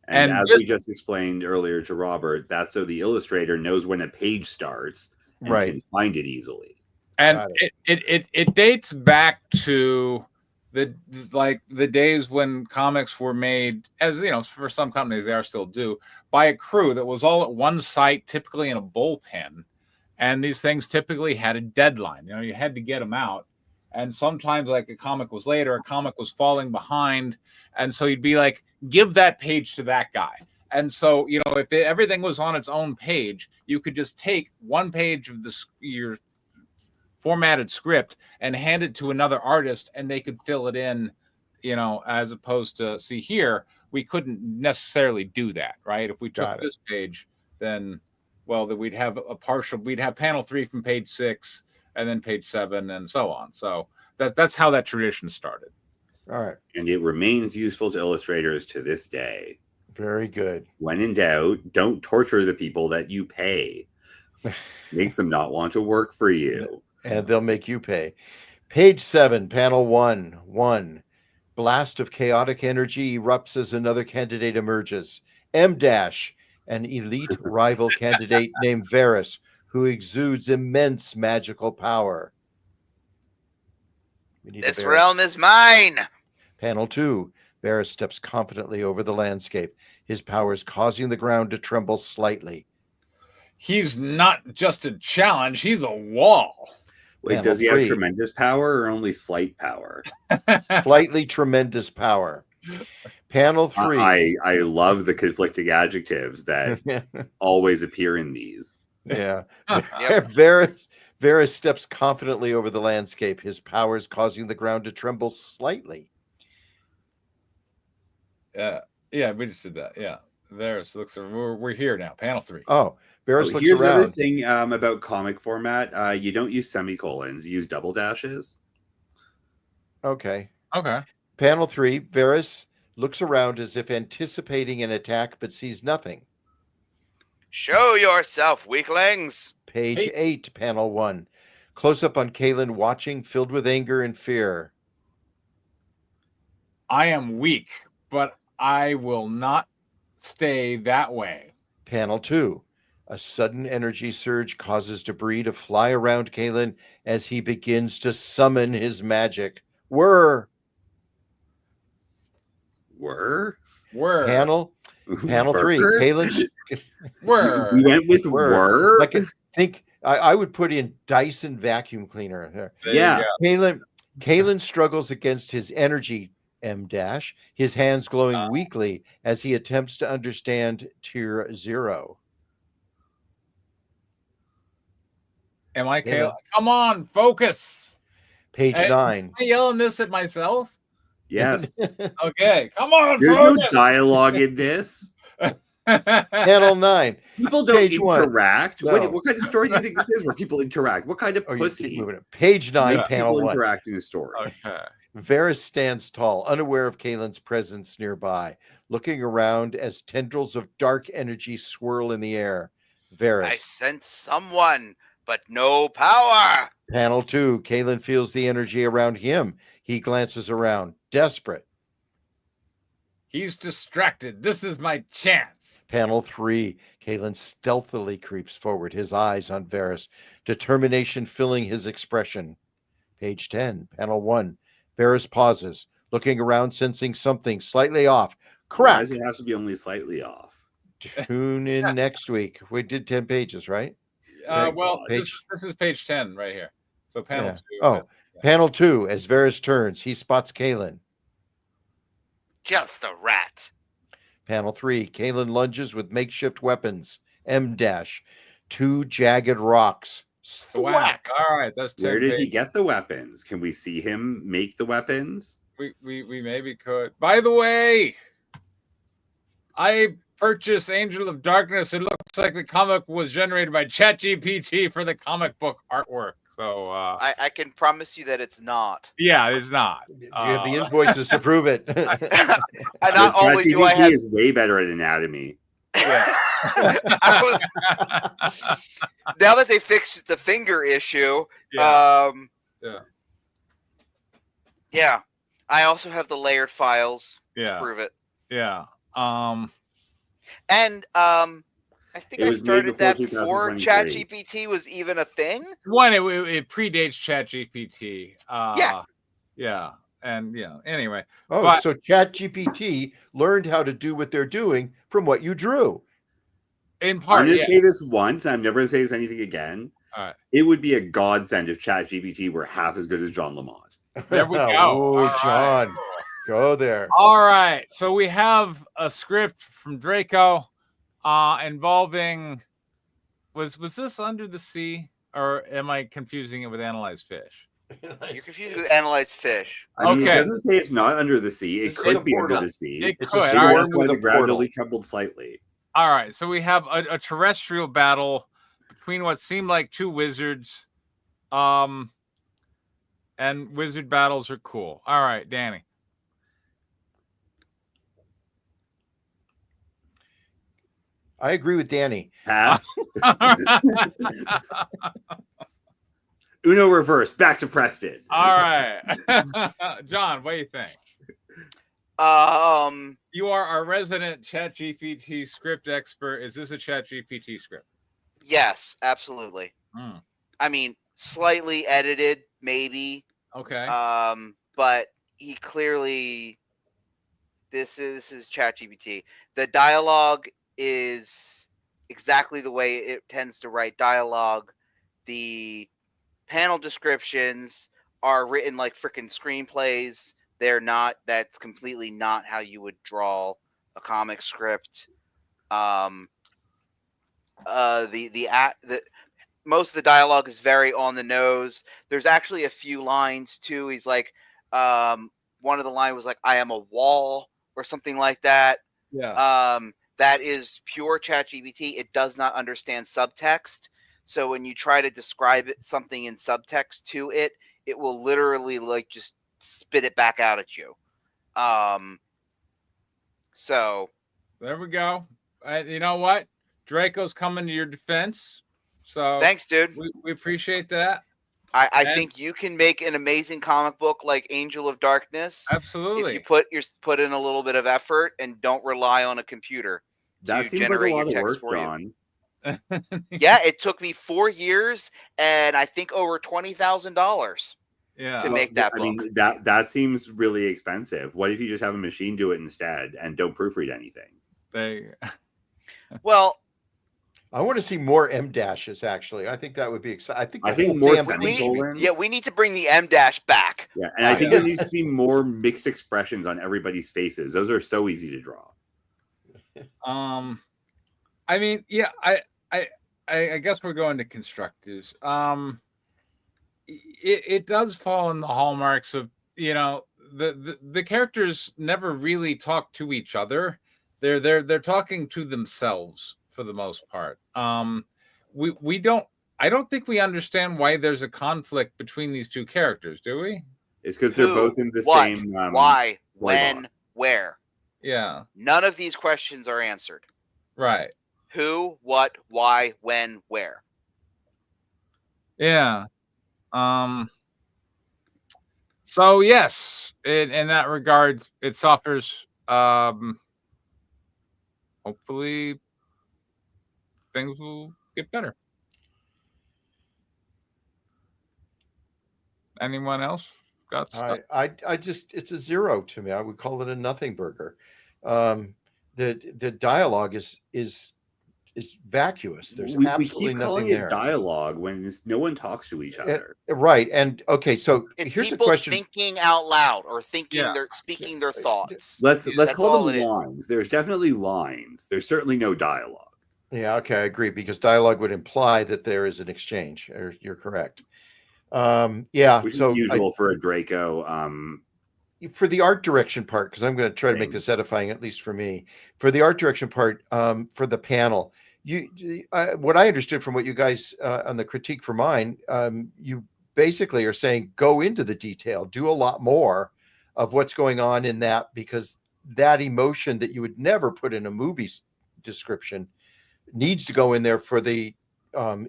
And And as this- we just explained earlier to Robert, that's so the illustrator knows when a page starts and Right. can find it easily. And Got it dates back to the days when comics were made, as you know, for some companies they are still do, by a crew that was all at one site, typically in a bullpen, and these things typically had a deadline. You know, you had to get them out, and sometimes like a comic was late or a comic was falling behind, and so you'd be like, give that page to that guy. And so, you know, if everything was on its own page, you could just take one page of your formatted script and hand it to another artist and they could fill it in, you know, as opposed to, see here, we couldn't necessarily do that, right? If we took this page, then, well, then we'd have we'd have panel 3 from page 6 and then page 7 and so on. So that's how that tradition started. All right. And it remains useful to illustrators to this day. Very good. When in doubt, don't torture the people that you pay. Makes them not want to work for you. And they'll make you pay. Page 7, panel 1. Blast of chaotic energy erupts as another candidate emerges. M-, an elite rival candidate named Varys, who exudes immense magical power. This realm is mine. Panel 2. Varys steps confidently over the landscape, his powers causing the ground to tremble slightly. He's not just a challenge, he's a wall. Wait, Panel does he have 3. tremendous power or only slight power? Slightly tremendous power. Panel 3. I love the conflicting adjectives that always appear in these. Yeah. Yep. Varys steps confidently over the landscape, his powers causing the ground to tremble slightly. Yeah, we just did that. Yeah. Varys looks, we're here now. Panel 3. Oh, Varys looks here's another around. thing about comic format. You don't use semicolons, you use double dashes. Okay. Okay. Panel 3. Varys looks around as if anticipating an attack, but sees nothing. Show yourself, weaklings. Page 8, panel 1. Close up on Kalen watching, filled with anger and fear. I am weak, but I will not stay that way. Panel 2. A sudden energy surge causes debris to fly around Kalen as he begins to summon his magic. Were? Panel 3. Were? Kalen's We went with were? Like I would put in Dyson vacuum cleaner there. Yeah. Kalen struggles against his energy, M-, his hands glowing weakly as he attempts to understand Tier 0. Am I Kalen. Come on, focus. Page Hey, 9. Am I yelling this at myself? Yes. Okay, come on, There's no focus. dialogue in this. Panel 9. People don't Page 1. interact. No. What kind of story do you think this is where people interact? What kind of Oh, you keep pussy moving it. Page 9, makes panel people 1. interact in a story? Okay. Varys stands tall, unaware of Kalen's presence nearby, looking around as tendrils of dark energy swirl in the air. I Varys. sense someone, but no power. Panel 2. Kalen feels the energy around him. He glances around, desperate. He's distracted. This is my chance. Panel 3. Kalen stealthily creeps forward, his eyes on Varys, determination filling his expression. Page 10. Panel 1. Varys pauses, looking around, sensing something slightly off. Why Crack! does it have to be only slightly off? Tune in next week. We did 10 pages, right? Well, Page- this is page 10 right here. So panel Yeah. 2. Oh, panel 2. As Varys turns, he spots Kalen. Just a rat. Panel 3. Kalen lunges with makeshift weapons. M dash. 2 jagged rocks. Thwack. All right, that's 10 Where did he pages. get the weapons? Can we see him make the weapons? We maybe could. By the way, I purchased Angel of Darkness. It looks like the comic was generated by ChatGPT for the comic book artwork. So I can promise you that it's not. yeah, it's not. Do you have the invoices to prove it? And not only do I ChatGPT have is way better at anatomy. I was, now that they fixed the finger issue, Yeah. yeah, I also have the layered files to Yeah. prove it. Yeah. And I think It I was made started that before before 2023. ChatGPT was even a thing. One, it predates ChatGPT. Yeah. Yeah. And anyway. Oh, But- so ChatGPT learned how to do what they're doing from what you drew. In I'm part, going to yeah. say this once. I'm never going to say this anything again. All right. It would be a godsend if ChatGPT were half as good as John Lamont. There we go. Oh, All right. John, go there. All right. So we have a script from Draco involving was this Under the Sea, or am I confusing it with Analyze Fish? You're confused with Analyze Fish. I mean, Okay. it doesn't say it's not under the sea. It It's a could be portal. under the sea. It It's could. a All storm right. That's why with the a gradually portal. trembled slightly. All right. So we have a terrestrial battle between what seemed like two wizards. And wizard battles are cool. All right, Danny. I agree with Danny. Pass. Uno reverse. Back to Preston. All right. John, what do you think? You are our resident ChatGPT script expert. Is this a ChatGPT script? Yes, absolutely. Hmm. I mean, slightly edited, maybe. Okay. But he clearly, this is ChatGPT. The dialogue is exactly the way it tends to write dialogue. The panel descriptions are written like freaking screenplays. They're not. That's completely not how you would draw a comic script. The most of the dialogue is very on the nose. There's actually a few lines too. He's like, one of the lines was like, "I am a wall" or something like that. Yeah. That is pure ChatGPT. It does not understand subtext. So when you try to describe something in subtext to it, it will literally like just spit it back out at you. So There we go. You know what? Draco's coming to your defense. So thanks, dude. We appreciate that. I And- think you can make an amazing comic book like Angel of Darkness Absolutely. if you put in a little bit of effort and don't rely on a computer That to seems like a generate lot your of text work, for you. John. Yeah, it took me 4 years and I think over $20,000 Yeah. to make that I book. mean, that seems really expensive. What if you just have a machine do it instead and don't proofread anything? Well, I want to see more M dashes. Actually, I think that would be exciting. I the think whole more damn thing should be- semicolons. we need to bring the M dash back. Yeah, and I think there needs to be more mixed expressions on everybody's faces. Those are so easy to draw. I mean, yeah, I guess we're going to constructives. It does fall in the hallmarks of, the characters never really talk to each other. They're talking to themselves for the most part. We don't. I don't think we understand why there's a conflict between these two characters, do we? It's because they're both in the what, same. why, when, box. Where? Yeah. None of these questions are answered. Right. Who, what, why, when, where? Yeah. So yes, in that regard, it suffers. Hopefully, things will get better. Anyone else got stuff? I just, it's a 0 to me. I would call it a nothing burger. The dialogue is vacuous. There's we absolutely keep nothing calling there. it dialogue when no one talks to each other. Right. And okay, so It's here's a people question. thinking out loud or thinking Yeah. they're speaking their thoughts. Let's That's call all them it is. lines. There's definitely lines. There's certainly no dialogue. Yeah, okay, I agree, because dialogue would imply that there is an exchange. You're correct. Yeah, Which so is usual for a Draco. for the art direction part, because I'm going to try to make Same. this edifying, at least for me. For the art direction part, for the panel, what I understood from what you guys on the critique for mine, you basically are saying go into the detail, do a lot more of what's going on in that, because that emotion that you would never put in a movie description needs to go in there for the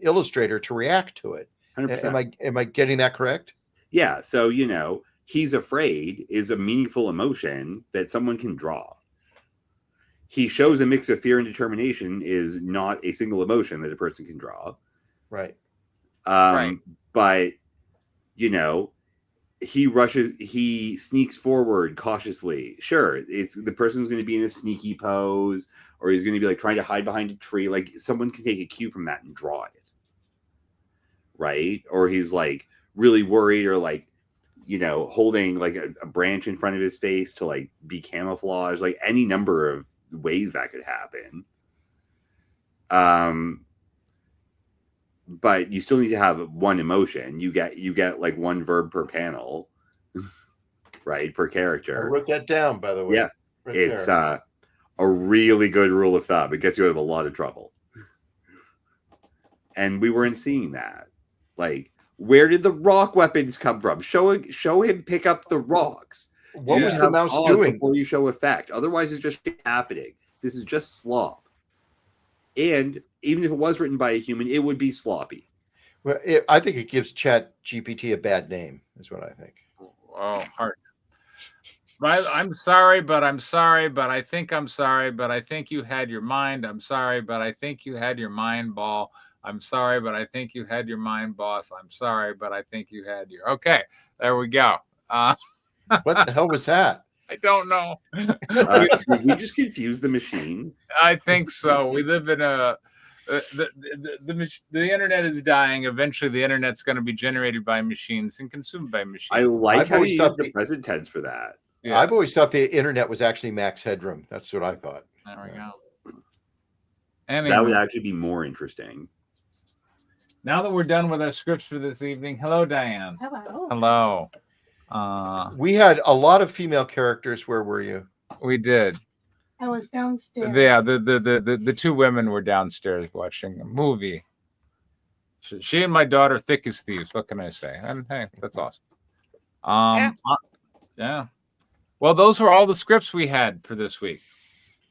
illustrator to react to it. 100%. Am I getting that correct? Yeah. So he's afraid is a meaningful emotion that someone can draw. He shows a mix of fear and determination is not a single emotion that a person can draw. Right. Right. But he sneaks forward cautiously. Sure, it's the person's going to be in a sneaky pose, or he's going to be like trying to hide behind a tree. Like someone can take a cue from that and draw it, right? Or he's like really worried, or like holding like a branch in front of his face to like be camouflage. Like any number of ways that could happen. But you still need to have one emotion. You get like one verb per panel, right? Per character. I wrote that down, by the way. Yeah, right it's there. a really good rule of thumb. It gets you out of a lot of trouble. And we weren't seeing that. Like, where did the rock weapons come from? Show him pick up the rocks. What was the have mouse pause doing? before you show effect? Otherwise, it's just happening. This is just slop. And even if it was written by a human, it would be sloppy. Well, I think it gives Chat GPT a bad name, is what I think. Oh, hard. I'm sorry, but I'm sorry, but I think I'm sorry, but I think you had your mind. I'm sorry, but I think you had your mind, ball. I'm sorry, but I think you had your mind, boss. I'm sorry, but I think you had your. Okay, there we go. What the hell was that? I don't know. Did we just confuse the machine? I think so. We live in a the internet is dying. Eventually, the internet's going to be generated by machines and consumed by machines. I like I've how always you thought use the present tense for that. Yeah. I've always thought the internet was actually Max Headroom. That's what I thought. There we go. Anyway, That would actually be more interesting. now that we're done with our scripts for this evening, hello, Diane. Hello. Hello. We had a lot of female characters. Where were you? We did. I was downstairs. Yeah, the two women were downstairs watching a movie. She and my daughter, thick as thieves. What can I say? And hey, that's awesome. Yeah. Well, those were all the scripts we had for this week.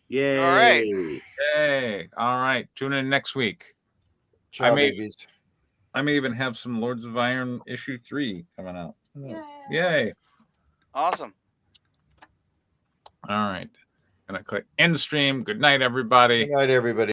Yay! All right. Hey, all right. Tune in next week. Ciao, may- babies. I may even have some Lords of Iron issue 3 coming out. Yay. Yay! Awesome. All right. Gonna click end stream. Good night, everybody. Good night, everybody.